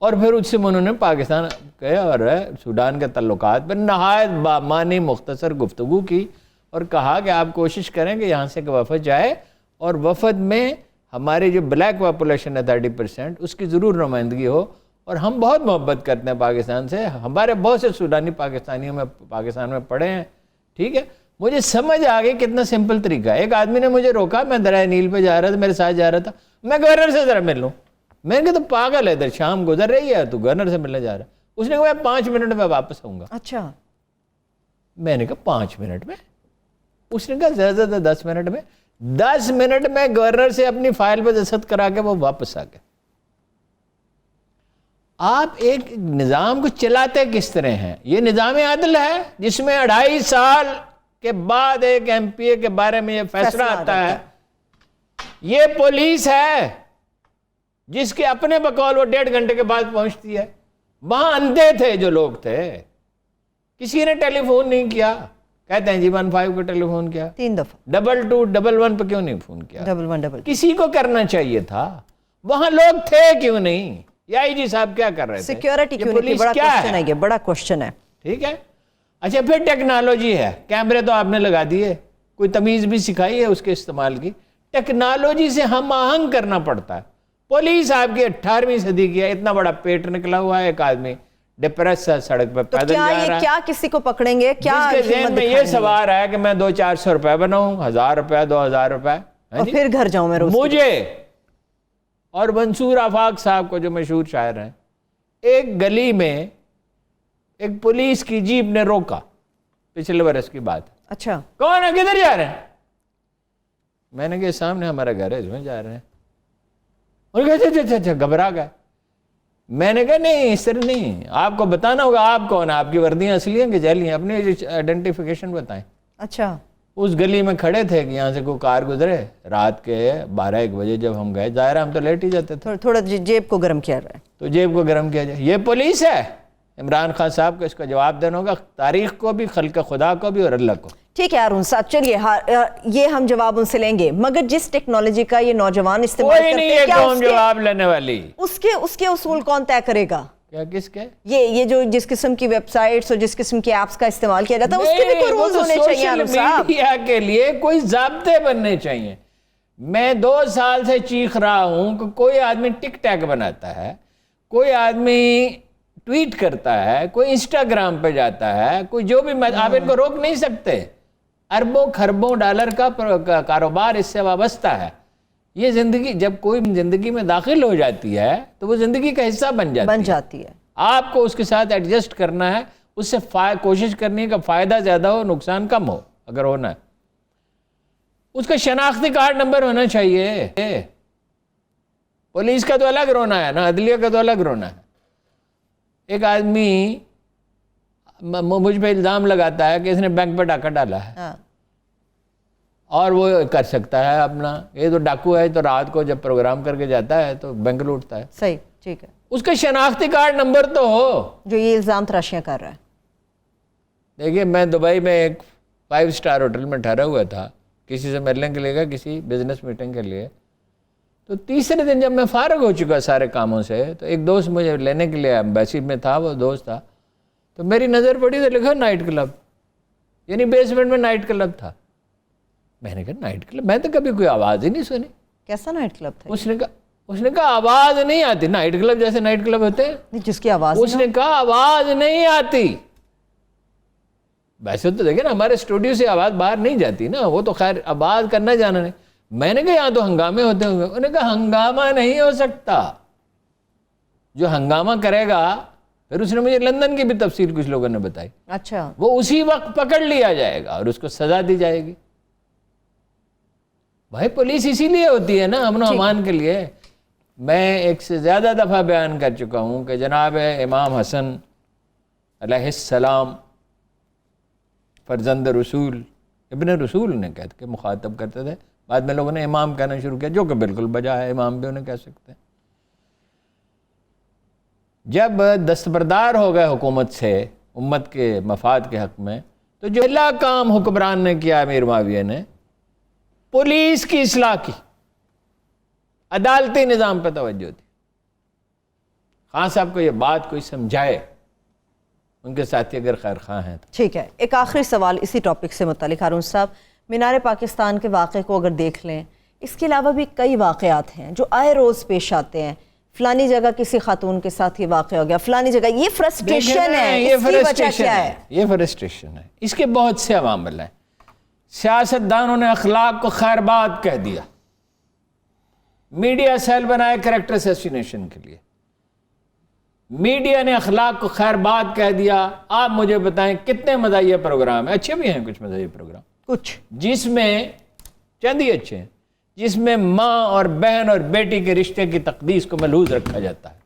اور پھر اس سے انہوں نے پاکستان کے اور سوڈان کے تعلقات پر نہایت بامعنی مختصر گفتگو کی اور کہا کہ آپ کوشش کریں کہ یہاں سے ایک وفد جائے اور وفد میں ہماری جو بلیک پاپولیشن ہے 30%، اس کی ضرور نمائندگی ہو. اور ہم بہت محبت کرتے ہیں پاکستان سے، ہمارے بہت سے سوڈانی پاکستانیوں میں پاکستان میں پڑھے ہیں. ٹھیک ہے، مجھے سمجھ آ گئی کتنا سمپل طریقہ ہے. ایک آدمی نے مجھے روکا، میں دریائے نیل پہ جا رہا تھا، میرے ساتھ جا رہا تھا. میں گورنر سے ذرا مل لوں. میں نے کہا تو پاگل ہے، ادھر شام گزر رہی ہے تو گورنر سے ملنے جا رہا ہے. اس نے کہا 5 منٹ میں واپس آؤں گا. اچھا. میں نے کہا 5 منٹ میں؟ اس نے کہا زیادہ زیادہ 10 منٹ میں. 10 منٹ میں گورنر سے اپنی فائل پہ دستخط کرا کے وہ واپس آ گئے. آپ ایک نظام کو چلاتے کس طرح ہیں؟ یہ نظام عدل ہے جس میں 2.5 سال کے بعد ایک ایم پی اے کے بارے میں یہ فیصلہ آتا ہے. یہ پولیس ہے جس کے اپنے بقول وہ 1.5 گھنٹے کے بعد پہنچتی ہے. وہاں اندھے تھے جو لوگ تھے، کسی نے ٹیلی فون نہیں کیا. کہتے ہیں جی 15 کو ٹیلی فون کیا، 3 دفعہ 2211 پہ کیوں نہیں فون کیا؟ 1111 کسی کو کرنا چاہیے تھا. وہاں لوگ تھے کیوں نہیں؟ یا آئی جی صاحب کیا کر رہے تھے؟ سیکیورٹی کیوں نہیں؟ بڑا کوشچن ہے، یہ بڑا کوشچن ہے. ٹھیک ہے. اچھا پھر ٹیکنالوجی ہے، کیمرے تو آپ نے لگا دیے، کوئی تمیز بھی سکھائی ہے اس کے استعمال کی؟ ٹیکنالوجی سے ہم آہنگ کرنا پڑتا ہے. پولیس آپ کی 18ویں صدی کی ہے، اتنا بڑا پیٹ نکلا ہوا ہے، ایک آدمی ڈپریس ہے، سڑک پہ پیدل جا رہا ہے. کیا کسی کو پکڑیں گے؟ کیا جس کے ذہن میں یہ سوال ہے کہ میں 200-400 روپے بناؤں، 1000 روپے 2000 روپے، اور پھر گھر جاؤں میں روز مجھے اور منصور آفاق صاحب کو جو مشہور شاعر ہیں، ایک گلی میں ایک پولیس کی جیپ نے روکا، پچھلے برس کی بات. اچھا. کون ہے، کدھر جا رہے ہیں؟ میں نے کہا سامنے ہمارا گھر ہے، اس میں جا رہے ہیں. اور کہا اچھا گھبرا گئے. میں نے کہا نہیں اس طرح نہیں، آپ کو بتانا ہوگا آپ کون ہیں، آپ کی وردیاں اصلی ہیں کہ جعلی ہیں، اپنی آئیڈینٹیفیکیشن بتائیں. اچھا. اس گلی میں کھڑے تھے کہ یہاں سے کوئی کار گزرے، رات کے 12-1 بجے جب ہم گئے، ظاہر ہم تو لیٹ ہی جاتے تھے، تھوڑا جیب کو گرم کیا رہا ہے تو جیب کو گرم کیا جائے. یہ پولیس ہے عمران خان صاحب کو اس کا جواب دینا ہوگا، تاریخ کو بھی، خلق خدا کو بھی اور اللہ کو۔ ٹھیک ہے ہارون صاحب، چلیے یہ ہم جواب ان سے لیں گے، مگر جس ٹیکنالوجی کا یہ نوجوان استعمال کوئی نہیں ہے قوم جواب لینے والی۔ اس کے اصول کون طے کرے گا؟ کیا کس کے؟ یہ جو جس قسم کی ویب سائٹس اور جس قسم کی ایپس کا استعمال کیا جاتا ہے اس کے بھی کوئی رولز ہونے چاہیے ہارون صاحب۔ میڈیا کے لیے کوئی ضابطے بننے چاہیے۔ میں 2 سال سے چیخ رہا ہوں کہ کوئی آدمی ٹک ٹیک بناتا ہے، کوئی آدمی ٹویٹ کرتا ہے، کوئی انسٹاگرام پہ جاتا ہے، کوئی جو بھی، آپ ان کو روک نہیں سکتے۔ اربوں خربوں ڈالر کا کاروبار اس سے وابستہ ہے۔ یہ زندگی جب کوئی زندگی میں داخل ہو جاتی ہے تو وہ زندگی کا حصہ بن جاتی ہے۔ آپ کو اس کے ساتھ ایڈجسٹ کرنا ہے، اس سے کوشش کرنی ہے کہ فائدہ زیادہ ہو، نقصان کم ہو اگر ہونا ہے۔ اس کا شناختی کارڈ نمبر ہونا چاہیے۔ پولیس کا تو الگ رونا ہے نا، عدلیہ کا تو الگ رونا ہے۔ ایک آدمی مجھ پہ الزام لگاتا ہے کہ اس نے بینک پہ ڈاکہ ڈالا ہے، اور وہ کر سکتا ہے اپنا، یہ تو ڈاکو ہے تو رات کو جب پروگرام کر کے جاتا ہے تو بینک لوٹتا ہے۔ صحیح، ٹھیک ہے، اس کا شناختی کارڈ نمبر تو ہو جو یہ الزام تراشیاں کر رہا ہے۔ دیکھیے میں دبئی میں ایک 5 اسٹار ہوٹل میں ٹھہرا ہوا تھا، کسی سے ملنے کے لیے گیا، کسی بزنس میٹنگ کے لیے۔ تو تیسرے دن جب میں فارغ ہو چکا سارے کاموں سے، تو ایک دوست مجھے لینے کے لیے ایمبیسی میں تھا، وہ دوست تھا، تو میری نظر پڑی تو لکھا نائٹ کلب، یعنی بیسمنٹ میں نائٹ کلب تھا۔ میں نے کہا نائٹ کلب، میں تو کبھی کوئی آواز ہی نہیں سنی۔ کیسا نائٹ کلب تھا؟ اس نے کہا آواز نہیں آتی، نائٹ کلب جیسے نائٹ کلب ہوتے ہیں، جس کی آواز، اس نے کہا آواز نہیں آتی۔ ویسے تو دیکھیں نا ہمارے اسٹوڈیو سے آواز باہر نہیں جاتی نا، وہ تو خیر آواز کرنا جانا نہیں۔ میں نے کہا یہاں تو ہنگامے ہوتے ہوں گے، انہوں نے کہا ہنگامہ نہیں ہو سکتا، جو ہنگامہ کرے گا، پھر اس نے مجھے لندن کی بھی تفصیل کچھ لوگوں نے بتائی، اچھا، وہ اسی وقت پکڑ لیا جائے گا اور اس کو سزا دی جائے گی۔ بھائی پولیس اسی لیے ہوتی ہے نا، امن و امان کے لیے۔ میں ایک سے زیادہ دفعہ بیان کر چکا ہوں کہ جناب امام حسن علیہ السلام، فرزند رسول، ابن رسول نے کہہ کے مخاطب کرتے تھے، بعد میں لوگوں نے امام کہنا شروع کیا، جو کہ بالکل بجا ہے، امام بھی انہیں کہہ سکتے ہیں۔ جب دستبردار ہو گئے حکومت سے امت کے مفاد کے حق میں، تو جو پہلا کام حکمران نے کیا امیر معاویہ نے، پولیس کی اصلاح کی، عدالتی نظام پہ توجہ دی۔ خان صاحب کو یہ بات کوئی سمجھائے، ان کے ساتھی اگر خیر خواہ ہیں تو۔ ٹھیک ہے، ایک آخری سوال اسی ٹاپک سے متعلق ہارون صاحب، مینار پاکستان کے واقعے کو اگر دیکھ لیں، اس کے علاوہ بھی کئی واقعات ہیں جو آئے روز پیش آتے ہیں، فلانی جگہ کسی خاتون کے ساتھ یہ واقع ہو گیا، فلانی جگہ، یہ فرسٹریشن ہے، اس کی وجہ کیا ہے؟ یہ فرسٹریشن ہے، اس کے بہت سے عوامل ہیں۔ سیاستدانوں نے اخلاق کو خیر بات کہہ دیا، میڈیا سیل بنائے کریکٹر اسیسینیشن کے لیے، میڈیا نے اخلاق کو خیر بات کہہ دیا۔ آپ مجھے بتائیں کتنے مزاحیہ پروگرام ہیں، اچھے بھی ہیں کچھ مزاحیہ پروگرام، کچھ جس میں چند ہی اچھے ہیں، جس میں ماں اور بہن اور بیٹی کے رشتے کی تقدیس کو ملحوظ رکھا جاتا ہے،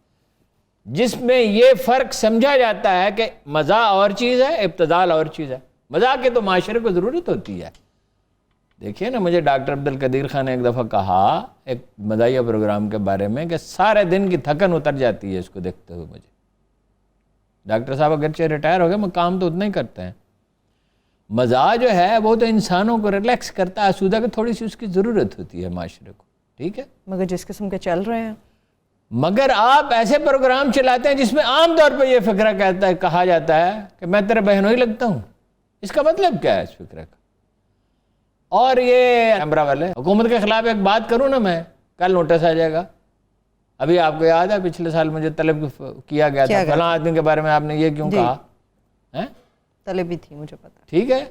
جس میں یہ فرق سمجھا جاتا ہے کہ مزاح اور چیز ہے، ابتذال اور چیز ہے۔ مزاح کی تو معاشرے کو ضرورت ہوتی ہے۔ دیکھیے نا، مجھے ڈاکٹر عبدالقدیر خان نے ایک دفعہ کہا ایک مزاحیہ پروگرام کے بارے میں کہ سارے دن کی تھکن اتر جاتی ہے اس کو دیکھتے ہوئے مجھے۔ ڈاکٹر صاحب اگرچہ ریٹائر ہو گئے، میں کام تو اتنا ہی کرتے ہیں۔ مزاح جو ہے وہ تو انسانوں کو ریلیکس کرتا ہے، آسودہ کہ تھوڑی سی اس کی ضرورت ہوتی ہے معاشرے کو، ٹھیک ہے؟ مگر جس قسم کے چل رہے ہیں، مگر آپ ایسے پروگرام چلاتے ہیں جس میں عام طور پہ یہ فکرہ کہا جاتا ہے کہ میں تیرے بہنوں ہی لگتا ہوں۔ اس کا مطلب کیا ہے اس فکرہ کا؟ اور یہ امرا والے حکومت کے خلاف ایک بات کروں نا، میں کل نوٹس آ جائے گا۔ ابھی آپ کو یاد ہے پچھلے سال مجھے طلب کیا گیا تھا فلاں آدمی کے بارے میں آپ نے یہ کیوں کہا؟ طلب بھی تھی، مجھے پتا، ٹھیک ہے،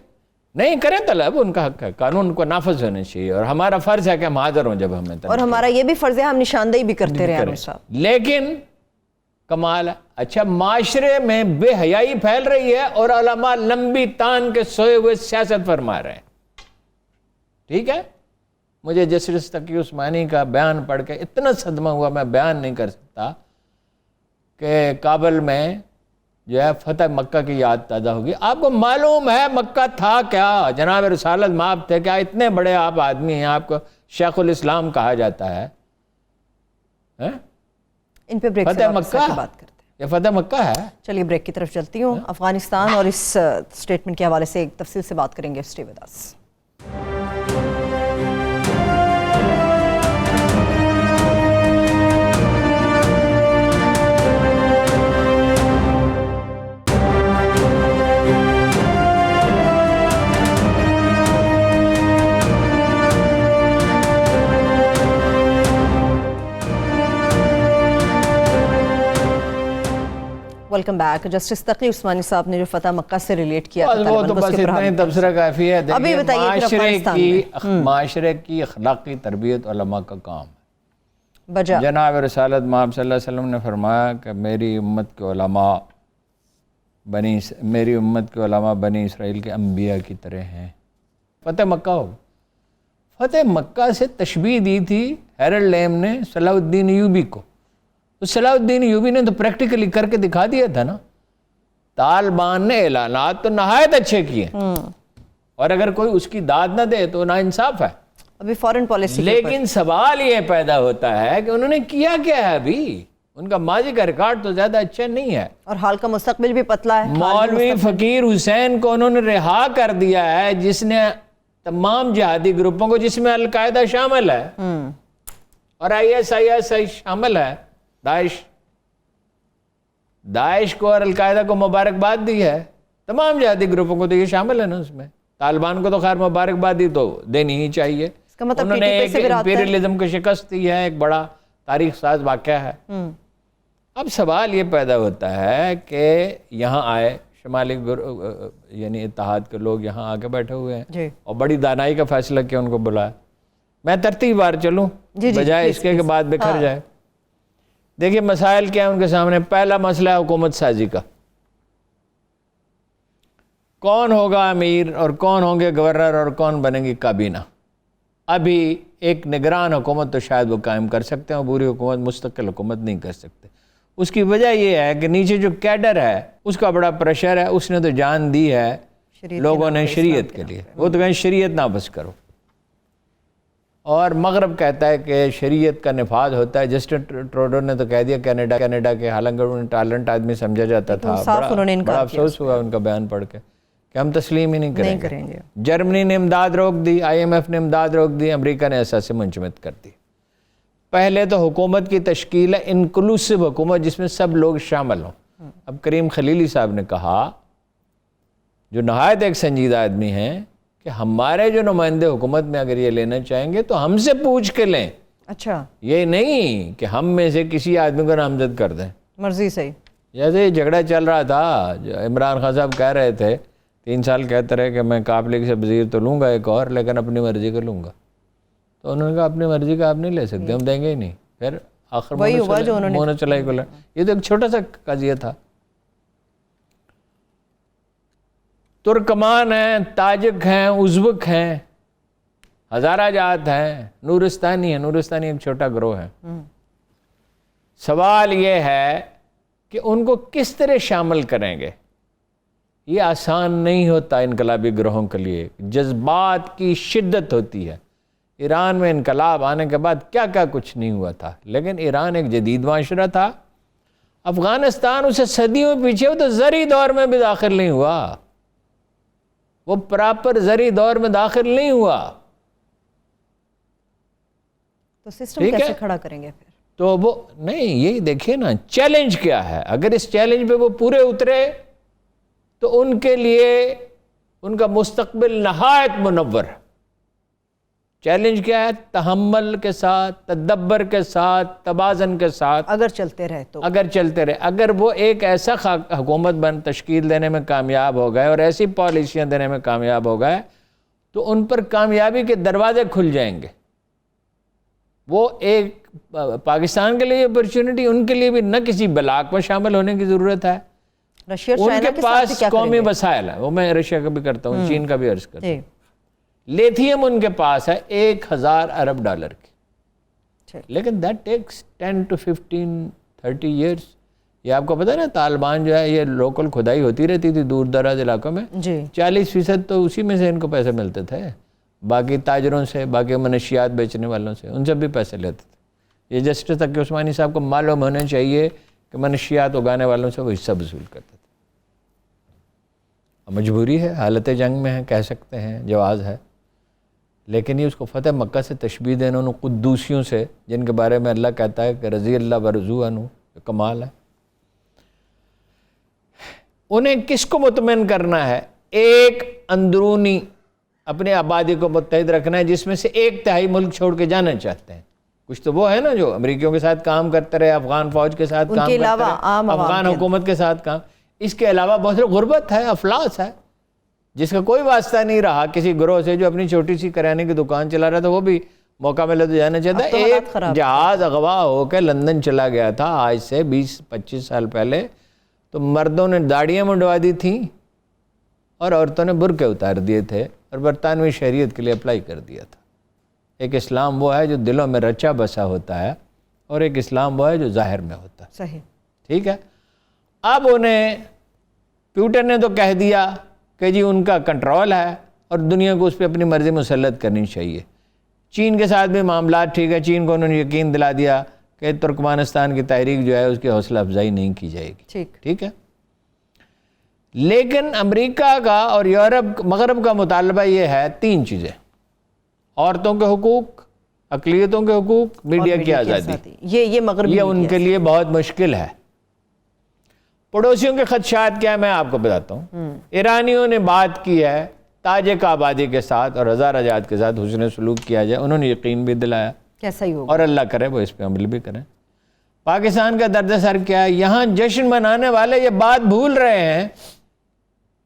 نہیں کریں طلب، ان کا حق ہے، قانون کو نافذ ہونا چاہیے، اور ہمارا فرض ہے کہ ہم حاضر ہوں جب ہمیں، اور ہمارا یہ بھی فرض ہے ہم نشاندہی بھی کرتے رہے ہارون صاحب۔ لیکن کمال ہے، اچھا معاشرے میں بے حیائی پھیل رہی ہے اور علماء لمبی تان کے سوئے ہوئے سیاست فرما رہے ہیں، ٹھیک ہے؟ مجھے جسٹس تقی عثمانی کا بیان پڑھ کے اتنا صدمہ ہوا، میں بیان نہیں کر سکتا، کہ کابل میں جو ہے فتح مکہ کی یاد تازہ ہوگی۔ آپ کو معلوم ہے مکہ تھا کیا؟ جناب رسالت مآب تھے کیا؟ اتنے بڑے آپ آدمی ہیں، آپ کو شیخ الاسلام کہا جاتا ہے۔ ان پہ بریک سے فتح واپس مکہ کی بات کرتے ہیں۔ یہ فتح مکہ ہے. چلیے بریک کی طرف چلتی ہوں. افغانستان اور اس سٹیٹمنٹ کے حوالے سے ایک تفصیل سے بات کریں گے. Stay with us. Welcome back. Justice Taqi Usmani صاحب نے جو فتح مکہ سے ریلیٹ کیا تھا وہ تو بس اتنا ہی تبصرہ کافی ہے. ابھی بتائیے معاشرے کی اخلاقی تربیت علماء کا کام ہے. بجا جناب رسالت مآب صلی اللہ علیہ وسلم نے فرمایا کہ میری امت کے علماء بنی اسرائیل کے انبیاء کی طرح ہیں. فتح مکہ ہو. فتح مکہ سے تشبیہ دی تھی ہیرلڈ لیم نے صلاح الدین ایوبی کو. تو صلاح الدین ایوبی نے تو پریکٹیکلی کر کے دکھا دیا تھا نا. طالبان نے اعلانات تو نہایت اچھے کیے اور اگر کوئی اس کی داد نہ دے تو ناانصاف ہے. ابھی فارن پالیسی لیکن سوال یہ پیدا ہوتا ہے کہ انہوں نے کیا کیا ہے. ابھی ان کا ماضی کا ریکارڈ تو زیادہ اچھا نہیں ہے اور حال کا مستقبل بھی پتلا ہے. مولوی فقیر حسین کو انہوں نے رہا کر دیا ہے جس نے تمام جہادی گروپوں کو جس میں القاعدہ شامل ہے اور ISIS شامل ہے. داعش کو اور القاعدہ کو مبارکباد دی ہے. تمام جہادی گروپوں کو تو یہ شامل ہے نا اس میں. طالبان کو تو خیر مبارکباد دی تو دینی ہی چاہیے. انہوں نے ایک امپیریلزم کو شکست دی ہے. ایک بڑا تاریخ ساز واقعہ ہے. اب سوال یہ پیدا ہوتا ہے کہ یہاں آئے شمالی یعنی اتحاد کے لوگ یہاں آ کے بیٹھے ہوئے ہیں اور بڑی دانائی کا فیصلہ کیا ان کو بلایا. میں ترتیب وار چلوں بجائے اس کے بعد بکھر جائے. دیکھیے مسائل کیا ہیں ان کے سامنے. پہلا مسئلہ ہے حکومت سازی کا. کون ہوگا امیر اور کون ہوں گے گورنر اور کون بنے گی کابینہ. ابھی ایک نگران حکومت تو شاید وہ قائم کر سکتے ہیں اور پوری حکومت مستقل حکومت نہیں کر سکتے. اس کی وجہ یہ ہے کہ نیچے جو کیڈر ہے اس کا بڑا پریشر ہے. اس نے تو جان دی ہے لوگوں نے شریعت کے لیے. وہ تو کہیں شریعت نافذ کرو. اور مغرب کہتا ہے کہ شریعت کا نفاذ ہوتا ہے. جسٹن ٹروڈو نے تو کہہ دیا کینیڈا کے حالانکہ انہیں ٹالنٹ آدمی سمجھا جاتا تھا. بڑا افسوس ہوا ان کا بیان پڑھ کے کہ ہم تسلیم ہی نہیں کریں گے. جرمنی نے امداد روک دی, IMF نے امداد روک دی, امریکہ نے احساس منجمد کر دی. پہلے تو حکومت کی تشکیل ہے انکلوسیو حکومت جس میں سب لوگ شامل ہوں. اب کریم خلیلی صاحب نے کہا جو نہایت ایک سنجیدہ آدمی ہیں کہ ہمارے جو نمائندے حکومت میں اگر یہ لینا چاہیں گے تو ہم سے پوچھ کے لیں. اچھا یہ نہیں کہ ہم میں سے کسی آدمی کو نامزد کر دیں مرضی سے. جیسے جھگڑا چل رہا تھا عمران خان صاحب کہہ رہے تھے 3 سال کہتے رہے کہ میں کاپ لیگ سے وزیر تو لوں گا ایک اور لیکن اپنی مرضی کا لوں گا. تو انہوں نے کہا اپنی مرضی کا آپ نہیں لے سکتے, ہم دیں گے ہی نہیں. پھر آخر منہ نہ چلائی گلا. یہ تو ایک چھوٹا سا قضیہ تھا. ترکمان ہیں, تاجک ہیں, ازبک ہیں, ہزارہ جات ہیں, نورستانی ہیں. نورستانی ایک چھوٹا گروہ ہے. سوال یہ ہے کہ ان کو کس طرح شامل کریں گے. یہ آسان نہیں ہوتا انقلابی گروہوں کے لیے. جذبات کی شدت ہوتی ہے. ایران میں انقلاب آنے کے بعد کیا کیا کچھ نہیں ہوا تھا, لیکن ایران ایک جدید معاشرہ تھا. افغانستان اسے صدیوں پیچھے, وہ تو زرعی دور میں بھی داخل نہیں ہوا. وہ پراپر زرعی دور میں داخل نہیں ہوا. تو سسٹم کیسے کھڑا کریں گے پھر؟ تو وہ نہیں, یہی دیکھیں نا چیلنج کیا ہے. اگر اس چیلنج پہ وہ پورے اترے تو ان کے لیے ان کا مستقبل نہایت منور. چیلنج کیا ہے؟ تحمل کے ساتھ, تدبر کے ساتھ, توازن کے ساتھ اگر چلتے رہے. اگر وہ ایک ایسا حکومت تشکیل دینے میں کامیاب ہو گئے اور ایسی پالیسیاں دینے میں کامیاب ہو گئے تو ان پر کامیابی کے دروازے کھل جائیں گے. وہ ایک پاکستان کے لیے اپرچونٹی, ان کے لیے بھی نہ کسی بلاک میں شامل ہونے کی ضرورت ہے. ان کے پاس قومی وسائل ہے. وہ میں رشیا کا بھی کرتا ہوں, چین کا بھی عرض کرتا ہوں. لیتھیم ان کے پاس ہے 1000 ارب ڈالر کی, لیکن that takes 10 to 15-30 years. یہ آپ کو پتہ ہے نا طالبان جو ہے یہ لوکل کھدائی ہوتی رہتی تھی دور دراز علاقوں میں. 40% تو اسی میں سے ان کو پیسے ملتے تھے. باقی تاجروں سے, باقی منشیات بیچنے والوں سے, ان سے بھی پیسے لیتے تھے. یہ جسٹس تقی عثمانی صاحب کو معلوم ہونا چاہیے کہ منشیات اگانے والوں سے وہ حصہ وصول کرتا تھا. مجبوری ہے، حالت جنگ میں ہے، کہہ سکتے ہیں، جواز ہے. لیکن یہ اس کو فتح مکہ سے تشبیہ دینا انہوں قدوسیوں سے، جن کے بارے میں اللہ کہتا ہے کہ رضی اللہ ورضوا عنہ، کمال ہے. انہیں کس کو مطمئن کرنا ہے؟ ایک اندرونی اپنے آبادی کو متحد رکھنا ہے جس میں سے 1/3 ملک چھوڑ کے جانا چاہتے ہیں. کچھ تو وہ ہے نا جو امریکیوں کے ساتھ کام کرتے رہے، افغان فوج کے ساتھ کام کرتے رہے، افغان حکومت کے ساتھ کام. اس کے علاوہ بہت سے غربت ہے، افلاس ہے، جس کا کوئی واسطہ نہیں رہا کسی گروہ سے جو اپنی چھوٹی سی کرانے کی دکان چلا رہا تھا، وہ بھی موقع ملے تو جانا چاہتا ہے. ایک جہاز اغوا ہو کے لندن چلا گیا تھا آج سے 20-25 سال پہلے، تو مردوں نے داڑیاں منڈوا دی تھیں اور عورتوں نے برقعے اتار دیے تھے اور برطانوی شہریت کے لیے اپلائی کر دیا تھا. ایک اسلام وہ ہے جو دلوں میں رچا بسا ہوتا ہے، اور ایک اسلام وہ ہے جو ظاہر میں ہوتا ہے. صحیح، ٹھیک ہے. اب انہیں پیوٹن نے تو کہہ دیا کہ جی ان کا کنٹرول ہے اور دنیا کو اس پہ اپنی مرضی مسلط کرنی چاہیے. چین کے ساتھ بھی معاملات ٹھیک ہے، چین کو انہوں نے یقین دلا دیا کہ ترکمانستان کی تحریک جو ہے اس کی حوصلہ افزائی نہیں کی جائے گی. ٹھیک ہے. لیکن امریکہ کا اور یورپ مغرب کا مطالبہ یہ ہے 3 چیزیں: عورتوں کے حقوق، اقلیتوں کے حقوق، میڈیا کی آزادی. یہ مغرب یہ ان کے لیے بہت مشکل ہے. پڑوسیوں کے خدشات کیا ہے میں آپ کو بتاتا ہوں. ایرانیوں نے بات کی ہے تاجک آبادی کے ساتھ اور ہزارجات کے ساتھ حسن سلوک کیا جائے، انہوں نے یقین بھی دلایا، کیسا ہی ہوگا، اور اللہ کرے وہ اس پہ عمل بھی کریں. پاکستان کا درد سر کیا ہے؟ یہاں جشن منانے والے یہ بات بھول رہے ہیں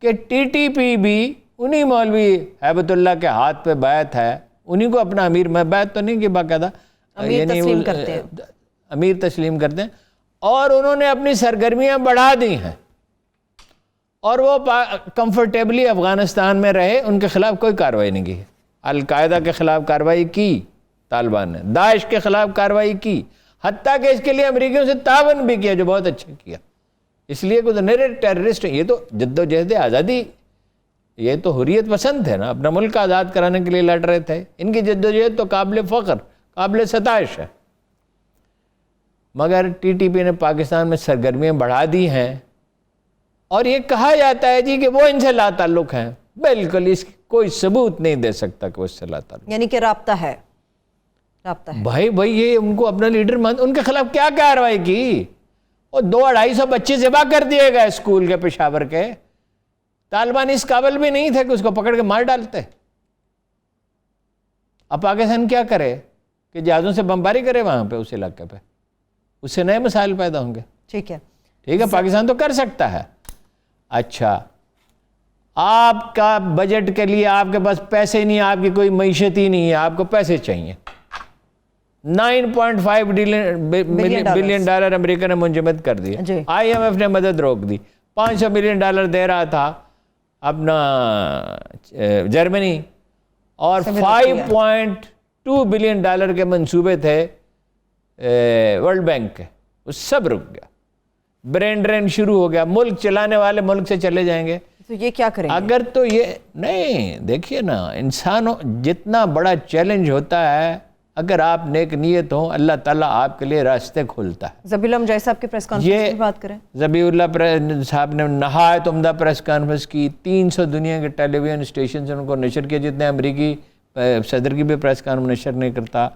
کہ ٹی ٹی پی بھی انہی مولوی ہیبت اللہ کے ہاتھ پہ بیعت ہے، انہی کو اپنا امیر، میں بیعت تو نہیں کہ باقاعدہ امیر تسلیم کرتے ہیں، امیر تسلیم کرتے ہیں، اور انہوں نے اپنی سرگرمیاں بڑھا دی ہیں اور وہ کمفرٹیبلی افغانستان میں رہے. ان کے خلاف کوئی کارروائی نہیں کی. القاعدہ کے خلاف کارروائی کی طالبان نے، داعش کے خلاف کارروائی کی، حتیٰ کہ اس کے لیے امریکیوں سے تعاون بھی کیا، جو بہت اچھا کیا. اس لیے کوئی نئے ٹیررسٹ، یہ تو جد و جہد آزادی، یہ تو حریت پسند تھے نا، اپنا ملک آزاد کرانے کے لیے لڑ رہے تھے. ان کی جد و جہد تو قابل فخر، قابل ستائش ہے. مگر ٹی ٹی پی نے پاکستان میں سرگرمیاں بڑھا دی ہیں، اور یہ کہا جاتا ہے جی کہ وہ ان سے لا تعلق ہیں. بالکل اس کی کوئی ثبوت نہیں دے سکتا کہ وہ اس سے لا تعلق، یعنی کہ رابطہ ہے. بھائی یہ ان کو اپنا لیڈر مان. ان کے خلاف کیا کارروائی کی؟ اور 200-250 بچے ذبح کر دیے گئے اسکول کے پشاور کے. طالبان اس قابل بھی نہیں تھے کہ اس کو پکڑ کے مار ڈالتے. اب پاکستان کیا کرے کہ جہازوں سے بمباری کرے وہاں پہ اس علاقے پہ؟ اس سے نئے مسائل پیدا ہوں گے. ٹھیک ہے، پاکستان تو کر سکتا ہے. اچھا، آپ کا بجٹ کے لیے آپ کے پاس پیسے نہیں، آپ کی کوئی معیشت ہی نہیں ہے، آپ کو پیسے چاہیے. 9.5 بلین ڈالر امریکہ نے منجمد کر دیا. آئی ایم ایف نے مدد روک دی. 500 بلین ڈالر دے رہا تھا اپنا جرمنی، اور 5.2 بلین ڈالر کے منصوبے تھے ورلڈ بینک کے، وہ سب رک گیا. برین ڈرین شروع ہو گیا. ملک چلانے والے ملک سے چلے جائیں گے. تو یہ کیا کریں گے اگر تو یہ نہیں دیکھیے نا، انسانوں جتنا بڑا چیلنج ہوتا ہے، اگر آپ نیک نیت ہوں اللہ تعالیٰ آپ کے لیے راستے کھولتا ہے. ذبیح اللہ مجاہد صاحب کی پریس کانفرنس کی بات کریں. ذبیح اللہ صاحب نے نہایت عمدہ پریس کانفرنس کی. 300 دنیا کے ٹیلی ویژن اسٹیشن سے ان کو نشر کیا، جتنے امریکی صدر کی بھی پریس کانفرنس نشر نہیں کرتا.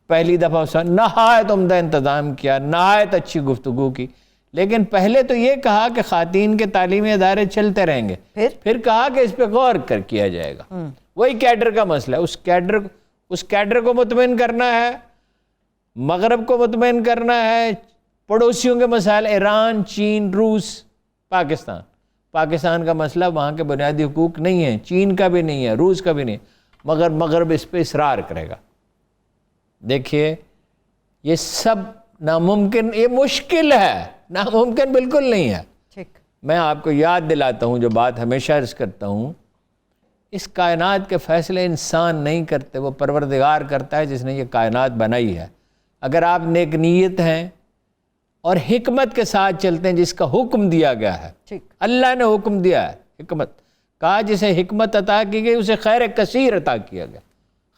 پہلی دفعہ اس نے نہایت عمدہ انتظام کیا، نہایت اچھی گفتگو کی. لیکن پہلے تو یہ کہا کہ خواتین کے تعلیمی ادارے چلتے رہیں گے، پھر کہا کہ اس پہ غور کیا جائے گا. وہی کیڈر کا مسئلہ ہے. اس کیڈر کو مطمئن کرنا ہے، مغرب کو مطمئن کرنا ہے. پڑوسیوں کے مسائل ایران، چین، روس، پاکستان کا مسئلہ وہاں کے بنیادی حقوق نہیں ہے، چین کا بھی نہیں ہے، روس کا بھی نہیں، مگر مغرب اس پہ اصرار کرے گا. دیکھیے یہ سب ناممکن، یہ مشکل ہے، ناممکن بالکل نہیں ہے. میں آپ کو یاد دلاتا ہوں جو بات ہمیشہ عرض کرتا ہوں، اس کائنات کے فیصلے انسان نہیں کرتے، وہ پروردگار کرتا ہے جس نے یہ کائنات بنائی ہے. اگر آپ نیک نیت ہیں اور حکمت کے ساتھ چلتے ہیں، جس کا حکم دیا گیا ہے، اللہ نے حکم دیا ہے، حکمت کہا جسے حکمت عطا کی گئی اسے خیر کثیر عطا کیا گیا.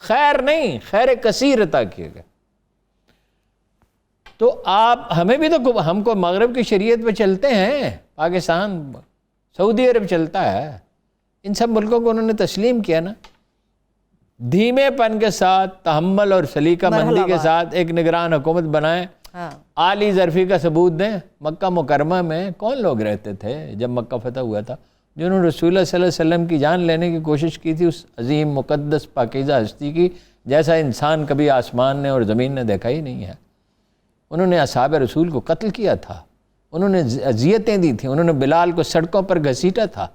خیر نہیں، خیر کثیر عطا کیا گیا. تو آپ ہمیں بھی تو ہم کو مغرب کی شریعت پہ چلتے ہیں، پاکستان سعودی عرب چلتا ہے، ان سب ملکوں کو انہوں نے تسلیم کیا نا، دھیمے پن کے ساتھ، تحمل اور سلیقہ مندی کے ساتھ ایک نگران حکومت بنائیں، عالی ظرفی کا ثبوت دیں۔ مکہ مکرمہ میں کون لوگ رہتے تھے جب مکہ فتح ہوا تھا؟ جنہوں نے رسول اللہ صلی اللہ علیہ وسلم کی جان لینے کی کوشش کی تھی، اس عظیم مقدس پاکیزہ ہستی کی جیسا انسان کبھی آسمان نے اور زمین نے دیکھا ہی نہیں ہے۔ انہوں نے اصحاب رسول کو قتل کیا تھا، انہوں نے اذیتیں دی تھیں، انہوں نے بلال کو سڑکوں پر گھسیٹا تھا،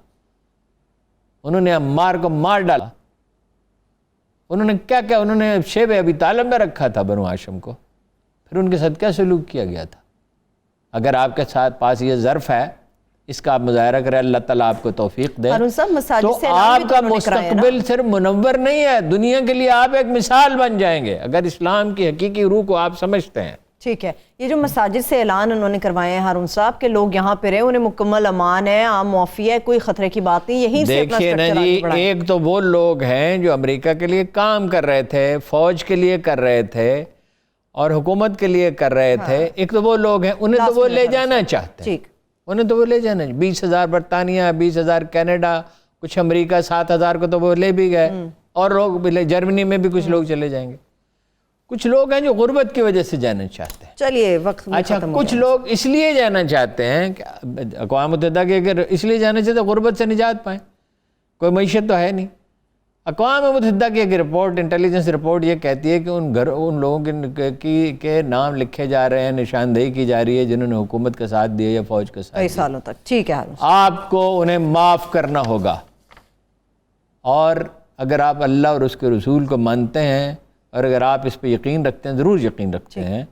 انہوں نے عمار کو مار ڈالا، انہوں نے کیا کیا، انہوں نے شیب ابی طالب میں رکھا تھا بنو ہاشم کو، پھر ان کے ساتھ کیا سلوک کیا گیا تھا۔ اگر آپ کے ساتھ پاس یہ ظرف ہے، اس کا آپ مظاہرہ کریں، اللہ تعالیٰ آپ کو توفیق دے، تو آپ کا مستقبل صرف منور نہیں ہے، دنیا کے لیے آپ ایک مثال بن جائیں گے اگر اسلام کی حقیقی روح کو آپ سمجھتے ہیں۔ ٹھیک ہے، یہ جو مساجد سے اعلان انہوں نے کروائے ہیں ہارون صاحب کہ لوگ یہاں پہ رہے، انہیں مکمل امان ہے، عام معافی ہے، کوئی خطرے کی بات نہیں، یہیں سے اپنا دیکھیے نا جی، ایک تو وہ لوگ ہیں جو امریکہ کے لیے کام کر رہے تھے، فوج کے لیے کر رہے تھے اور حکومت کے لیے کر رہے تھے، ایک تو وہ لوگ ہیں انہیں تو وہ لے جانا چاہتے ہیں، انہیں تو وہ لے جانا، 20,000 برطانیہ، 20,000 کینیڈا، کچھ امریکہ، 7,000 کو تو وہ لے بھی گئے، اور لوگ بھی لے، جرمنی میں بھی کچھ لوگ چلے جائیں گے، کچھ لوگ ہیں جو غربت کی وجہ سے جانا چاہتے ہیں۔ چلیے وقت اچھا، کچھ لوگ اس لیے جانا چاہتے ہیں کہ اقوام متحدہ کے اگر اس لیے جانا چاہتے ہیں غربت سے نجات پائیں، کوئی معیشت تو ہے نہیں۔ اقوام متحدہ کی ایک رپورٹ، انٹیلیجنس رپورٹ یہ کہتی ہے کہ ان لوگوں کے نام لکھے جا رہے ہیں، نشاندہی کی جا رہی ہے جنہوں نے حکومت کا ساتھ دیا یا فوج کا ساتھ دیا، کئی سالوں تک۔ ٹھیک ہے، آپ کو انہیں معاف کرنا ہوگا، اور اگر آپ اللہ اور اس کے رسول کو مانتے ہیں اور اگر آپ اس پہ یقین رکھتے ہیں، ضرور یقین رکھتے ہیں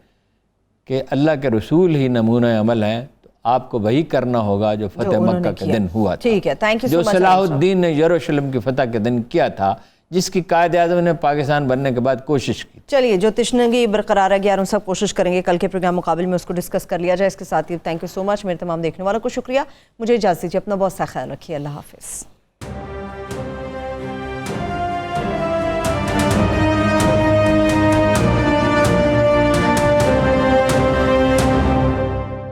کہ اللہ کے رسول ہی نمونہ عمل ہیں، تو آپ کو وہی کرنا ہوگا جو فتح مکہ کے دن ہوا تھا، ٹھیک ہے، تھینک یو سو جو مچ صلاح الدین نے یروشلم کی فتح کے دن کیا تھا، جس کی قائد اعظم نے پاکستان بننے کے بعد کوشش کی۔ چلیے، جو تشنگی برقرار ہے ہم سب کوشش کریں گے کل کے پروگرام مقابل میں اس کو ڈسکس کر لیا جائے۔ اس کے ساتھ ہی تھینک یو سو مچ، میرے تمام دیکھنے والوں کو شکریہ، مجھے اجازت دیجیے، اپنا بہت سا خیال رکھیے، اللہ حافظ۔